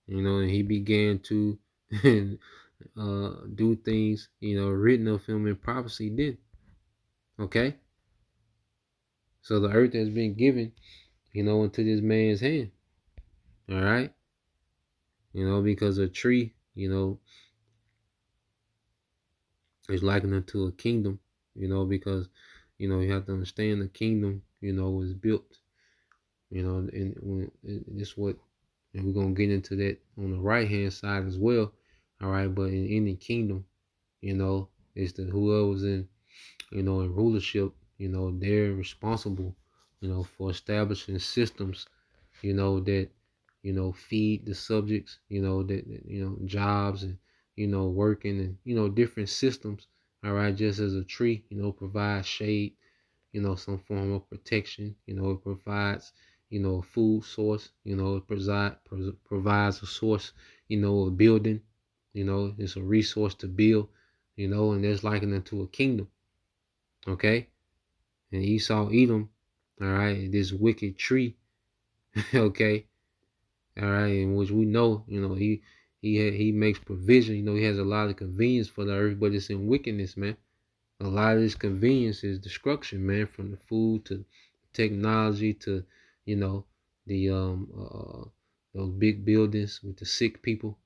And he began to do things, written of him in prophecy did. Okay? So the earth has been given, into this man's hand. All right? Because a tree, is likened unto a kingdom, because, you have to understand the kingdom, was built, and this what. And we're going to get into that on the right-hand side as well. All right. But in any kingdom, it's the whoever's in, in rulership, they're responsible, for establishing systems, that, feed the subjects, that, jobs and, working and, different systems. All right. Just as a tree, provides shade, some form of protection, it provides, a food source, it provides a source, a building, it's a resource to build, and that's likened unto a kingdom. Okay. And Esau, Edom, all right, this wicked tree, okay, all right, in which we know, he makes provision, he has a lot of convenience for the earth, but it's in wickedness, man. A lot of this convenience is destruction, man, from the food to technology to, the those big buildings with the sick people,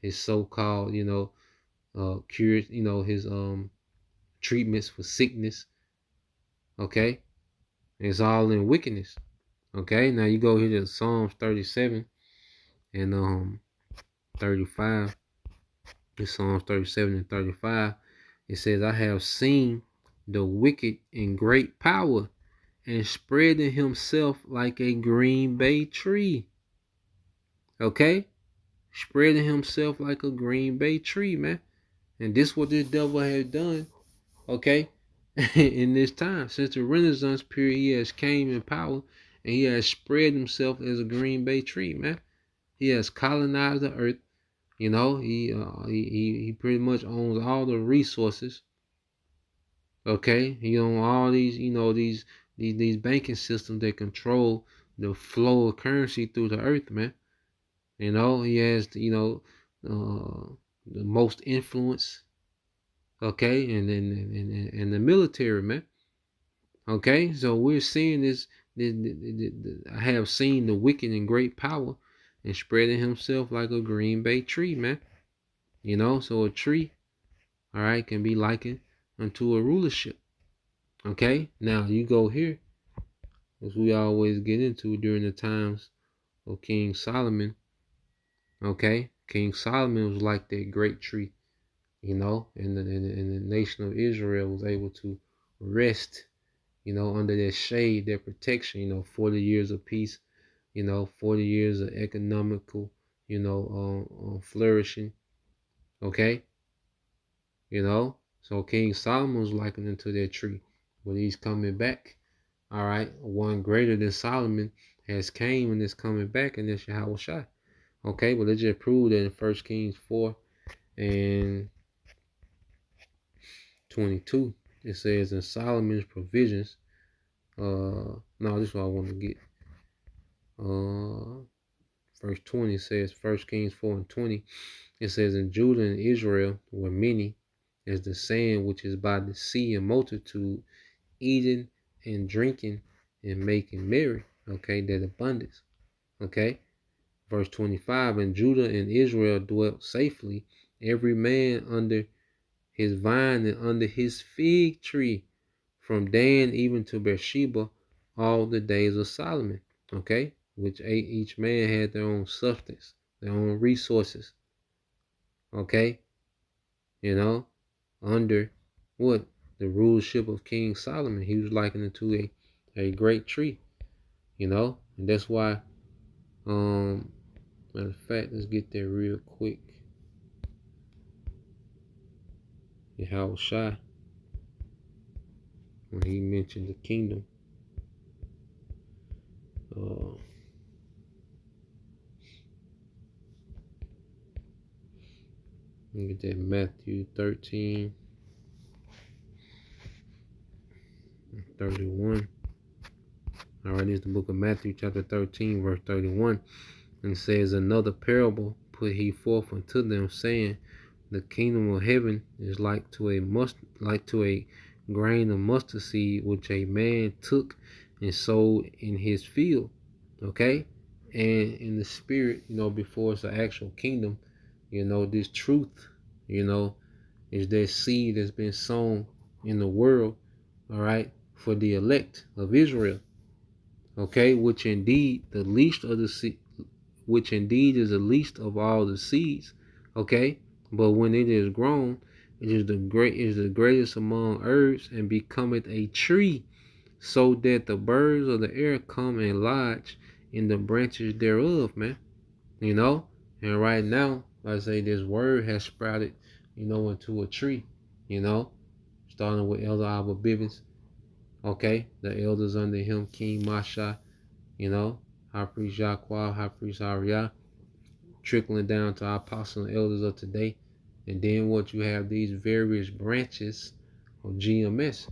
his so-called, cures, his treatments for sickness. Okay. It's all in wickedness. Okay. Now you go here to Psalms 37 and 35. In Psalms 37 and 35, it says, I have seen the wicked in great power and spreading himself like a green bay tree. Okay? Spreading himself like a green bay tree, man. And this is what this devil has done, okay, in this time. Since the Renaissance period, he has came in power and he has spread himself as a green bay tree, man. He has colonized the earth. He pretty much owns all the resources. Okay, he owns all these, these banking systems that control the flow of currency through the earth, man. He has, the most influence. Okay, and the military, man. Okay, so we're seeing this. I have seen the wicked in great power and spreading himself like a green bay tree, man. So a tree, all right, can be likened unto a rulership. Okay, now you go here, as we always get into during the times of King Solomon. Okay, King Solomon was like that great tree, you know, and the nation of Israel was able to rest, you know, under that shade, that protection, you know, 40 years of peace, you know, 40 years of economical, you know, flourishing, okay, you know. So King Solomon was likened unto that tree, but he's coming back, all right. One greater than Solomon has came and is coming back, and that's Yahweh Shai. Okay, but let's just prove that in 1 Kings 4 and 22, it says, in Solomon's provisions, no, this is what I want to get. Verse 20 says, 1 Kings 4 and 20, it says, in Judah and Israel were many as the sand which is by the sea, and multitude, eating and drinking and making merry. Okay, that abundance. Okay, verse 25, and Judah and Israel dwelt safely, every man under his vine and under his fig tree, from Dan even to Beersheba, all the days of Solomon. Okay, which each man had their own substance, their own resources. Okay, you know, under what? The rulership of King Solomon. He was likened unto a great tree, you know, and that's why, matter of fact, let's get there real quick. Yahweh Shai, when he mentioned the kingdom, get that Matthew 13, 31. All right, this is the book of Matthew, chapter 13, verse 31. And it says, another parable put he forth unto them, saying, the kingdom of heaven is like to a grain of mustard seed, which a man took and sowed in his field. Okay, and in the spirit, you know, before it's an actual kingdom, you know, this truth, you know, is that seed that's been sown in the world, all right, for the elect of Israel. Okay, which indeed is the least of all the seeds. Okay, but when it is grown, it is the greatest among herbs, and becometh a tree, so that the birds of the air come and lodge in the branches thereof, man. You know, and right now, I say this word has sprouted, you know, into a tree. You know, starting with Elder Abba Bivens. Okay, the elders under him, King Masha, you know, High Priest Jaqua, High Priest Ariah, trickling down to our apostles and elders of today. And then what you have, these various branches of GMS,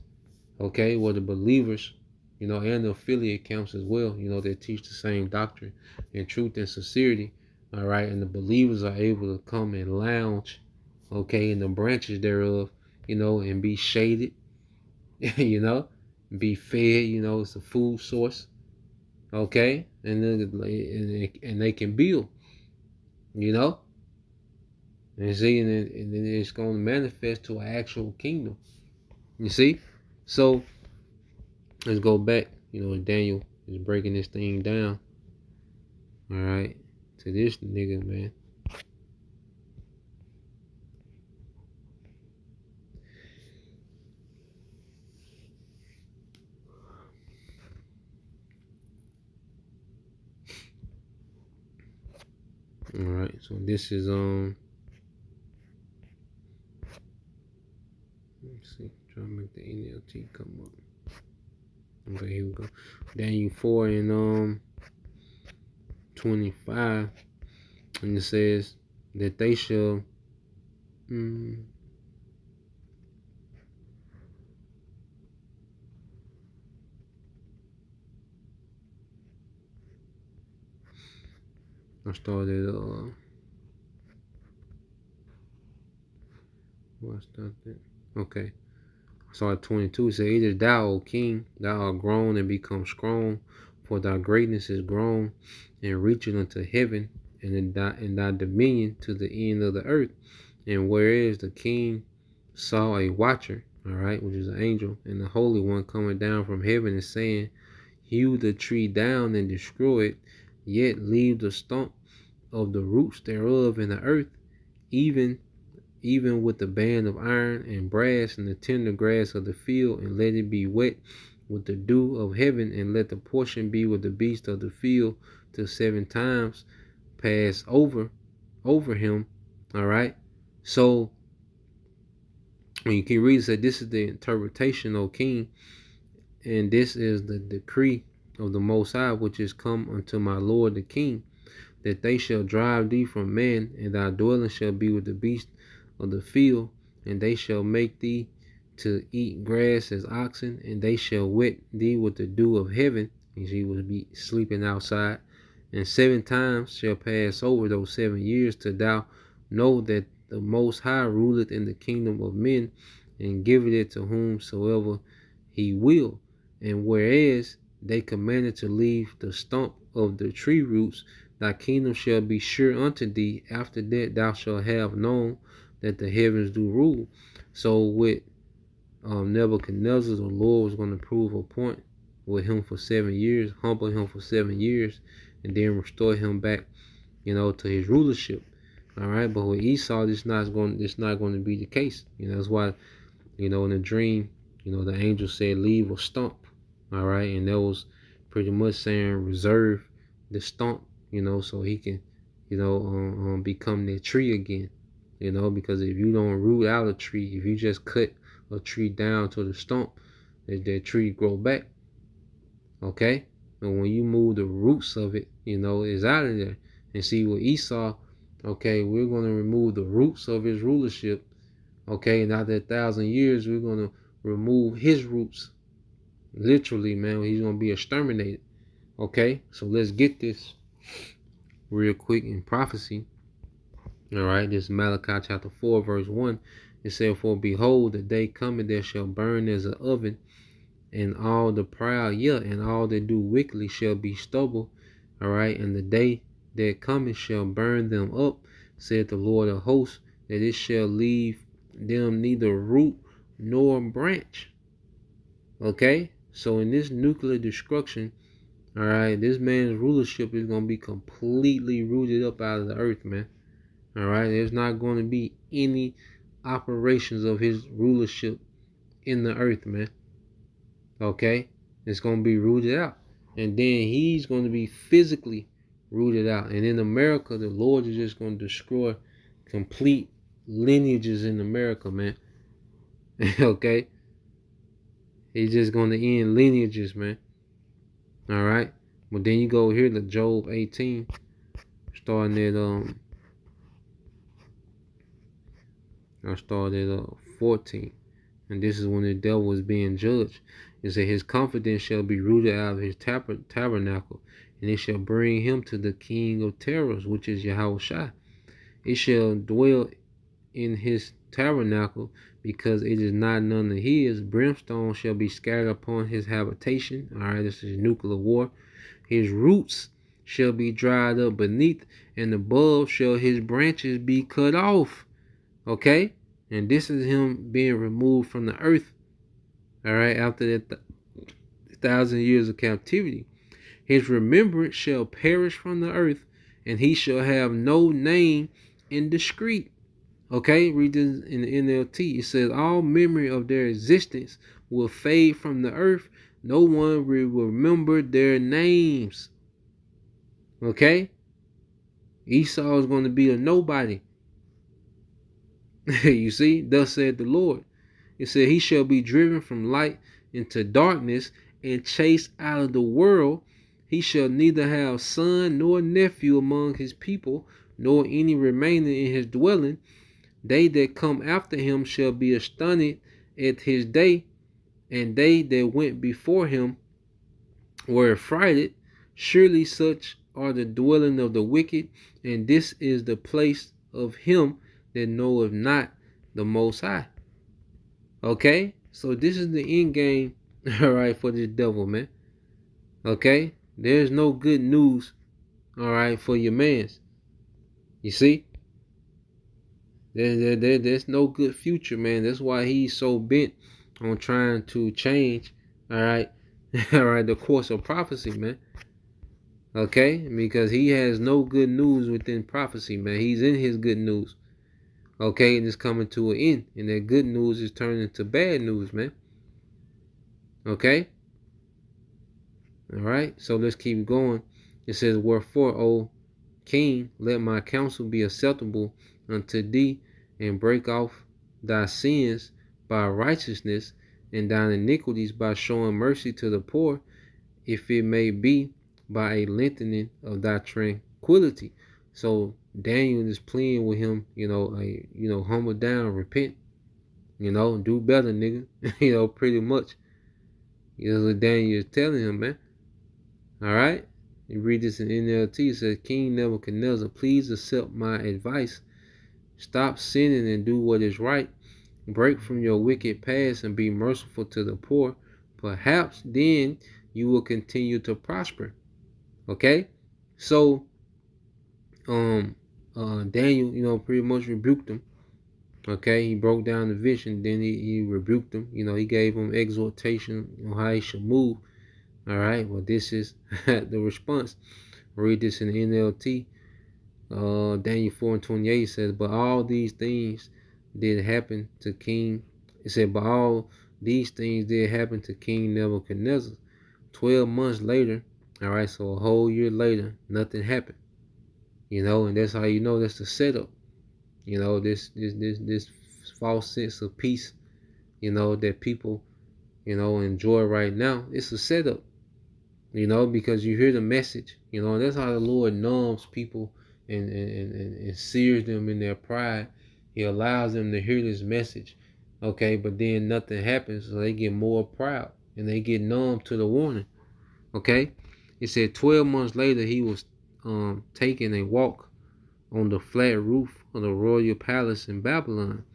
okay, where the believers, you know, and the affiliate camps as well, you know, they teach the same doctrine and truth and sincerity, all right, and the believers are able to come and lounge, okay, in the branches thereof, you know, and be shaded, you know, be fed, you know, it's a food source, okay, and they can build, you know, and see, and then it's going to manifest to an actual kingdom, you see. So let's go back, you know, Daniel is breaking this thing down, all right, to this nigga, man. All right, so this is let's see, try to make the NLT come up. Okay, here we go. Daniel 4 and 25, and it says that they shall I started okay. So at 22 it says, it is thou, O king, thou art grown and become strong, for thy greatness is grown and reaching unto heaven, and in thy dominion to the end of the earth. And whereas the king saw a watcher, all right, which is an angel, and the Holy One coming down from heaven and saying, hew the tree down and destroy it, yet leave the stump of the roots thereof in the earth, even with the band of iron and brass and the tender grass of the field, and let it be wet with the dew of heaven, and let the portion be with the beast of the field till 7 times pass over him. All right. So when you can read, that this is the interpretation, O king, and this is the decree of the Most High, which is come unto my lord the king, that they shall drive thee from man, and thy dwelling shall be with the beast of the field, and they shall make thee to eat grass as oxen, and they shall wet thee with the dew of heaven, as ye will be sleeping outside. And 7 times shall pass over those 7 years, till thou know that the Most High ruleth in the kingdom of men, and giveth it to whomsoever he will. And whereas they commanded to leave the stump of the tree roots, thy kingdom shall be sure unto thee. After that thou shalt have known that the heavens do rule. So with Nebuchadnezzar, the Lord was going to prove a point with him for 7 years, humble him for 7 years, and then restore him back, to his rulership. All right, but with Esau, it's not going to be the case. That's why, in the dream, the angel said, leave a stump. All right, and that was pretty much saying reserve the stump, so he can, become that tree again. Because if you don't root out a tree, if you just cut a tree down to the stump, that tree grow back. Okay, and when you move the roots of it, it's out of there. And see, with Esau, okay, we're going to remove the roots of his rulership. Okay, and after 1,000 years, we're going to remove his roots. Literally, man, he's going to be exterminated. Okay, so let's get this real quick in prophecy. All right, this is Malachi chapter 4, verse 1. It said, for behold, the day cometh that shall burn as an oven, and all the proud, and all that do wickedly shall be stubble. All right, and the day that cometh shall burn them up, said the Lord of hosts, that it shall leave them neither root nor branch. Okay, so in this nuclear destruction, all right, this man's rulership is going to be completely rooted up out of the earth, man. All right, there's not going to be any operations of his rulership in the earth, man. Okay, it's going to be rooted out, and then he's going to be physically rooted out. And in America, the Lord is just going to destroy complete lineages in America, man. Okay, he's just going to end lineages, man. All right, but then you go here to Job 18, starting at I started at 14, and this is when the devil was being judged. It said, his confidence shall be rooted out of his tabernacle, and it shall bring him to the king of terrors, which is Yahushua. It shall dwell in his tabernacle, because it is not none of his. Brimstone shall be scattered upon his habitation. All right, this is nuclear war. His roots shall be dried up beneath, and above shall his branches be cut off. Okay, and this is him being removed from the earth. All right, after that 1,000 years of captivity, his remembrance shall perish from the earth, and he shall have no name in discreet. Okay, read this in the NLT. It says, all memory of their existence will fade from the earth. No one will remember their names. Okay, Esau is going to be a nobody. You see, thus said the Lord. It said, he shall be driven from light into darkness and chased out of the world. He shall neither have son nor nephew among his people, nor any remaining in his dwelling. They that come after him shall be astonished at his day, and they that went before him were affrighted. Surely such are the dwelling of the wicked, and this is the place of him that knoweth not the Most High. Okay, so this is the end game, all right, for this devil, man. Okay, there's no good news, all right, for your mans. You see, there's no good future, man. That's why he's so bent on trying to change, all right, all right, the course of prophecy, man. Okay, because he has no good news within prophecy, man. He's in his good news. Okay, and it's coming to an end. And that good news is turning to bad news, man. Okay? Alright, so let's keep going. It says, wherefore, O King, let my counsel be acceptable unto thee, and break off thy sins by righteousness, and thine iniquities by showing mercy to the poor, if it may be by a lengthening of thy tranquility. So Daniel is pleading with him, humble down, repent, do better, nigga. Pretty much. That's what Daniel is telling him, man. All right. You read this in NLT. It says, King Nebuchadnezzar, please accept my advice. Stop sinning and do what is right. Break from your wicked past and be merciful to the poor. Perhaps then you will continue to prosper. Okay? So, Daniel, pretty much rebuked him. Okay? He broke down the vision. Then he rebuked him. He gave him exhortation on how he should move. All right? Well, this is the response. Read this in the NLT. Daniel 4:28 says, but all these things did happen to King. It said, but all these things did happen to King Nebuchadnezzar. 12 months later, all right, so a whole year later, nothing happened. And that's how you know that's the setup. This false sense of peace, that people, enjoy right now. It's a setup, because you hear the message, that's how the Lord numbs people and sears them in their pride. He allows them to hear this message, okay, but then nothing happens, so they get more proud and they get numb to the warning, okay. It said 12 months later he was taking a walk on the flat roof of the royal palace in Babylon.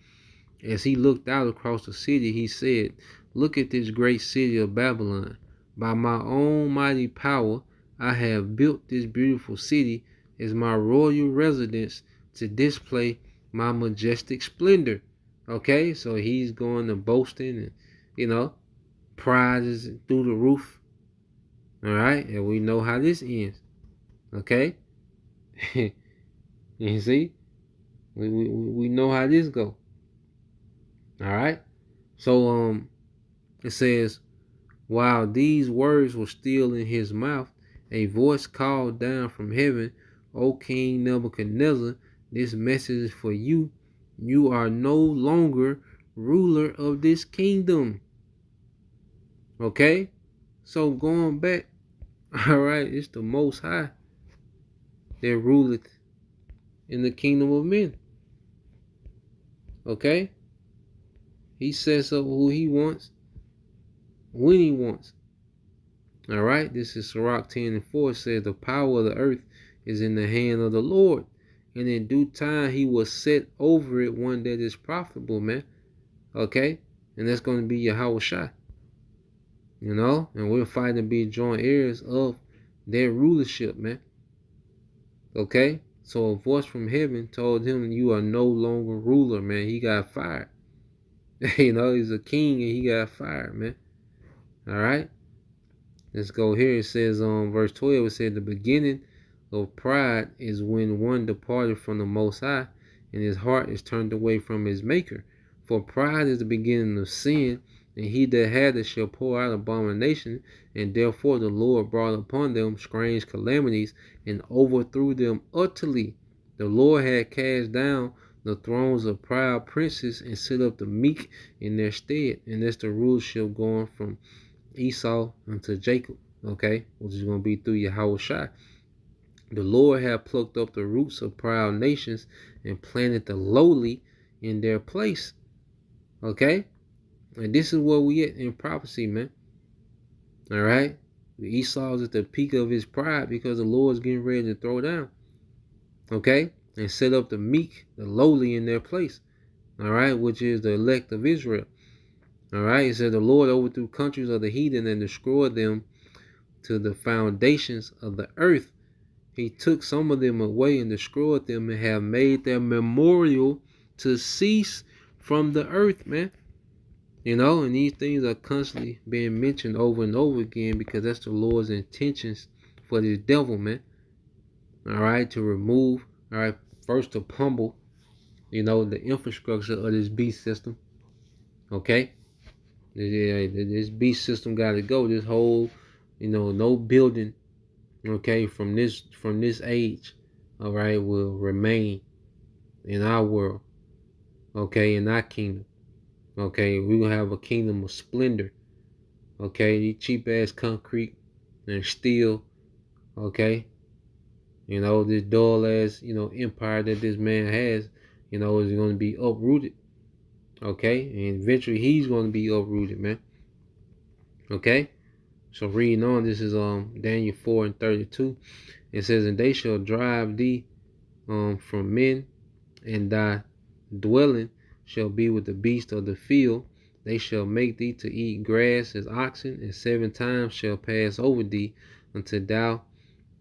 As he looked out across the city, he said, look at this great city of Babylon. By my own mighty power, I have built this beautiful city as my royal residence to display my majestic splendor. Okay, so he's going to boasting and, pride is through the roof. All right, and we know how this ends. Okay, you see, we know how this go. All right, so it says, while these words were still in his mouth, a voice called down from heaven, O King Nebuchadnezzar, this message is for you. You are no longer ruler of this kingdom. Okay? So going back, all right, it's the Most High that ruleth in the kingdom of men. Okay? He sets up who he wants, when he wants. All right, this is Sirach 10:4. It says, the power of the earth is in the hand of the Lord, and in due time he will set over it one that is profitable, man. Okay, and that's going to be Yahweh Shai. And we're fighting to be joint heirs of their rulership, man. Okay, so a voice from heaven told him, you are no longer ruler, man. He got fired. He's a king and he got fired, man. All right. Let's go here. It says verse 12, it said, the beginning of pride is when one departed from the Most High and his heart is turned away from his maker. For pride is the beginning of sin, and he that had it shall pour out abomination, and therefore the Lord brought upon them strange calamities and overthrew them utterly. The Lord had cast down the thrones of proud princes and set up the meek in their stead. And that's the rulership going from Esau unto Jacob, okay, which is going to be through Yahweh Shai. The Lord had plucked up the roots of proud nations and planted the lowly in their place, okay. And this is where we at in prophecy, man. All right, Esau's at the peak of his pride because the Lord's getting ready to throw down, okay, and set up the meek, the lowly in their place, all right, which is the elect of Israel. All right, it said the Lord overthrew countries of the heathen and destroyed them to the foundations of the earth. He took some of them away and destroyed them and have made their memorial to cease from the earth, man. And these things are constantly being mentioned over and over again because that's the Lord's intentions for this devil, man. All right, to remove, all right, first to pummel, the infrastructure of this beast system. Okay, this beast system got to go. This whole, no building, okay, from this age, all right, will remain in our world, okay, in our kingdom. Okay, we gonna have a kingdom of splendor. Okay, these cheap ass concrete and steel. Okay, this dull ass empire that this man has, is gonna be uprooted. Okay, and eventually he's gonna be uprooted, man. Okay, so reading on, this is Daniel 4:32. It says, and they shall drive thee from men, and thy dwelling shall be with the beasts of the field. They shall make thee to eat grass as oxen, and 7 times shall pass over thee, until thou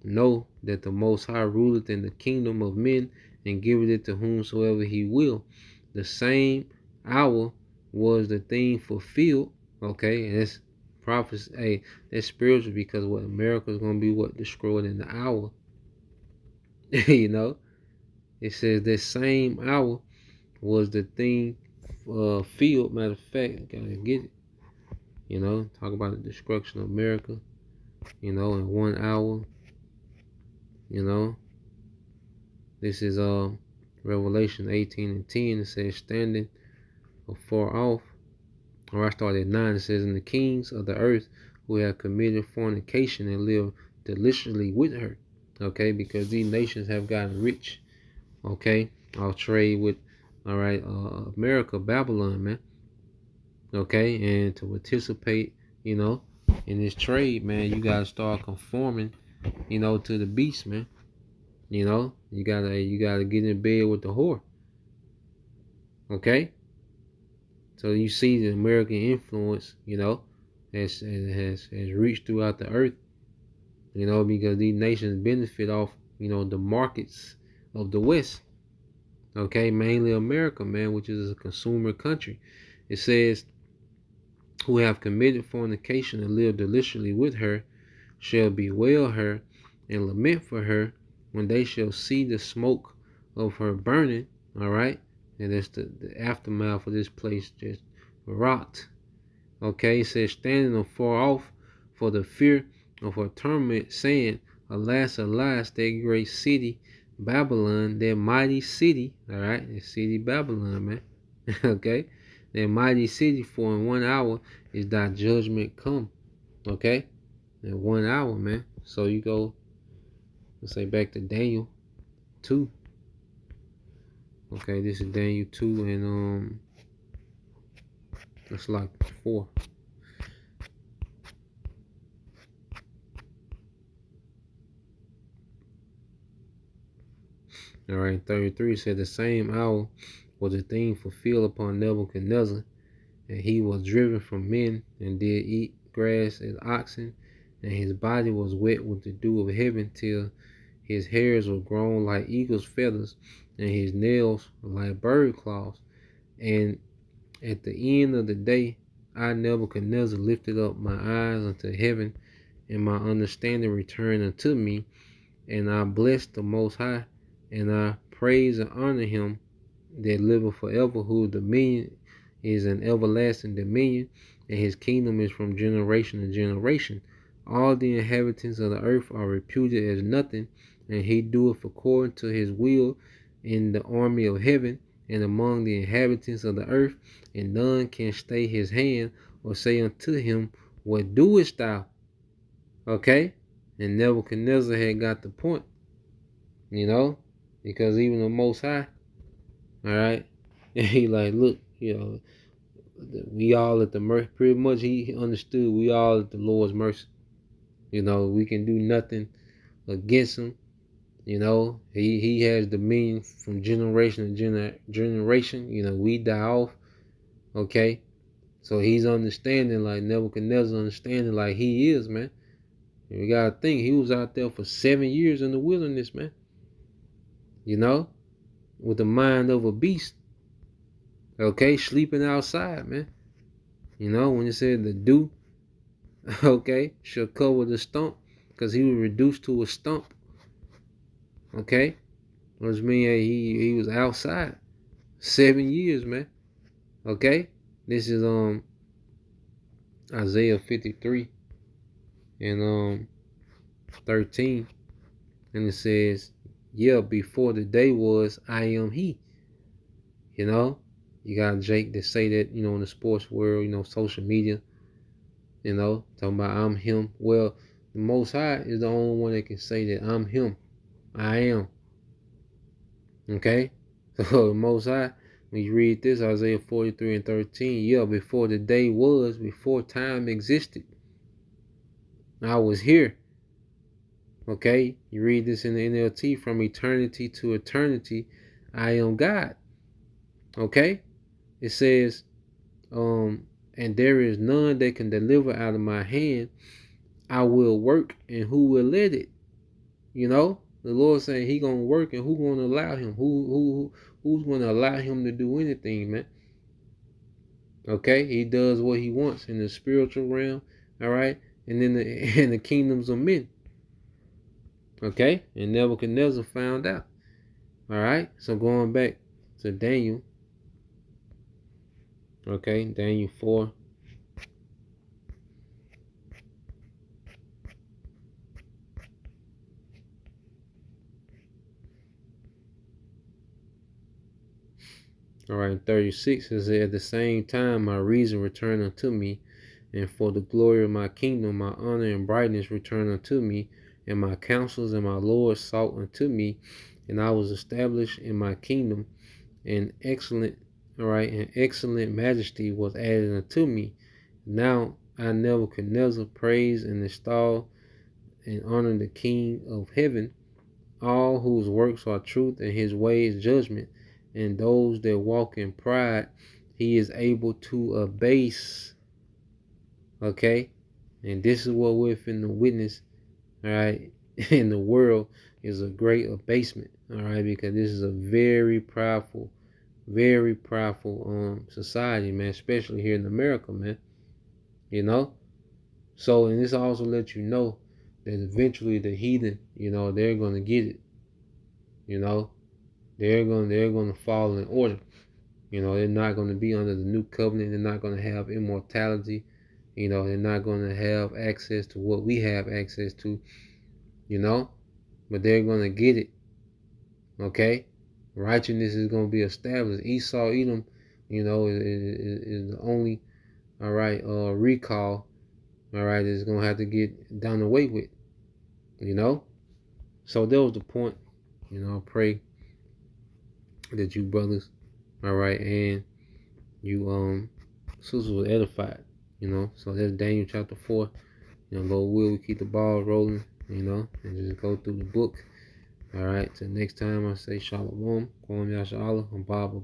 know that the Most High ruleth in the kingdom of men, and giveth it to whomsoever he will. The same hour was the thing fulfilled. Okay, and that's prophecy. Hey, that's spiritual, because what America is gonna be destroyed in the hour. It says that same hour was the thing field. Matter of fact, gotta get it. Talk about the destruction of America, in 1 hour. This is Revelation 18:10. It says, standing afar off, or I started at 9. It says, and the kings of the earth who have committed fornication and live deliciously with her. Okay, because these nations have gotten rich. Okay, I'll trade with, all right, America, Babylon, man. Okay, and to participate, in this trade, man, you gotta start conforming, to the beast, man. You gotta get in bed with the whore. Okay, so you see the American influence, has reached throughout the earth, because these nations benefit off, the markets of the West. Okay, mainly America, man, which is a consumer country. It says, who have committed fornication and live deliciously with her shall bewail her and lament for her when they shall see the smoke of her burning. All right, and that's the aftermath of this place just rocked. Okay, it says, standing afar off for the fear of her torment, saying, alas, alas, that great city Babylon, that mighty city. All right, the city Babylon, man. Okay, that mighty city, for in 1 hour is thy judgment come. Okay, in 1 hour, man. So you go, let's say, back to Daniel 2. Okay, this is Daniel 2, and it's like 4. All right, 33 said, the same hour was a thing fulfilled upon Nebuchadnezzar, and he was driven from men, and did eat grass as oxen, and his body was wet with the dew of heaven, till his hairs were grown like eagle's feathers, and his nails like bird claws. And at the end of the day, I, Nebuchadnezzar, lifted up my eyes unto heaven, and my understanding returned unto me, and I blessed the Most High, and I praise and honor him that liveth forever, whose dominion is an everlasting dominion, and his kingdom is from generation to generation. All the inhabitants of the earth are reputed as nothing, and he doeth according to his will in the army of heaven and among the inhabitants of the earth, and none can stay his hand or say unto him, what doest thou? Okay, and Nebuchadnezzar had got the point, because even the Most High, all right, he like, look, we all at the mercy. Pretty much he understood we all at the Lord's mercy. We can do nothing against him. He has dominion from generation to generation. We die off. Okay, so he's understanding, like Nebuchadnezzar understanding, like he is, man. And we gotta think, he was out there for 7 years in the wilderness, man. With the mind of a beast. Okay, sleeping outside, man. When it said the dew, okay, shall cover the stump, because he was reduced to a stump. Okay? Which means he was outside 7 years, man. Okay? This is Isaiah 53 and 13. And it says, yeah, before the day was, I am he. You know? You got Jake that say that, in the sports world, social media, talking about I'm him. Well, the Most High is the only one that can say that I'm him. I am. Okay? So the Most High, when you read this, Isaiah 43 and 13, yeah, before the day was, before time existed, I was here. Okay? You read this in the NLT, from eternity to eternity, I am God. Okay? It says, and there is none that can deliver out of my hand. I will work, and who will let it? The Lord saying he gonna work, and who gonna allow him? Who's gonna allow him to do anything, man? Okay, he does what he wants in the spiritual realm, all right, and in the kingdoms of men. Okay, and Nebuchadnezzar found out. All right, so going back to Daniel. Okay, Daniel 4. All right, 36 says, at the same time my reason returned unto me, and for the glory of my kingdom my honor and brightness returned unto me, and my counsels and my lords sought unto me, and I was established in my kingdom, and excellent majesty was added unto me. Now I Nebuchadnezzar praise and extol and honor the King of heaven, all whose works are truth and his ways judgment, and those that walk in pride he is able to abase. Okay? And this is what we're finna witness, all right, in the world, is a great abasement, all right, because this is a very powerful society, man, especially here in America, man. So, and this also lets you know that eventually the heathen, they're gonna get it. They're gonna fall in order. They're not gonna be under the new covenant. They're not gonna have immortality. They're not gonna have access to what we have access to. But they're gonna get it. Okay, righteousness is gonna be established. Esau, Edom, is the only, all right, recall, all right, is gonna have to get done away with. So that was the point. I pray that you brothers, all right, and you sisters were edified. So that's Daniel chapter 4. Lord will, we keep the ball rolling, and just go through the book. All right, till next time I say shalom, kwam yasha Allah, and Baba.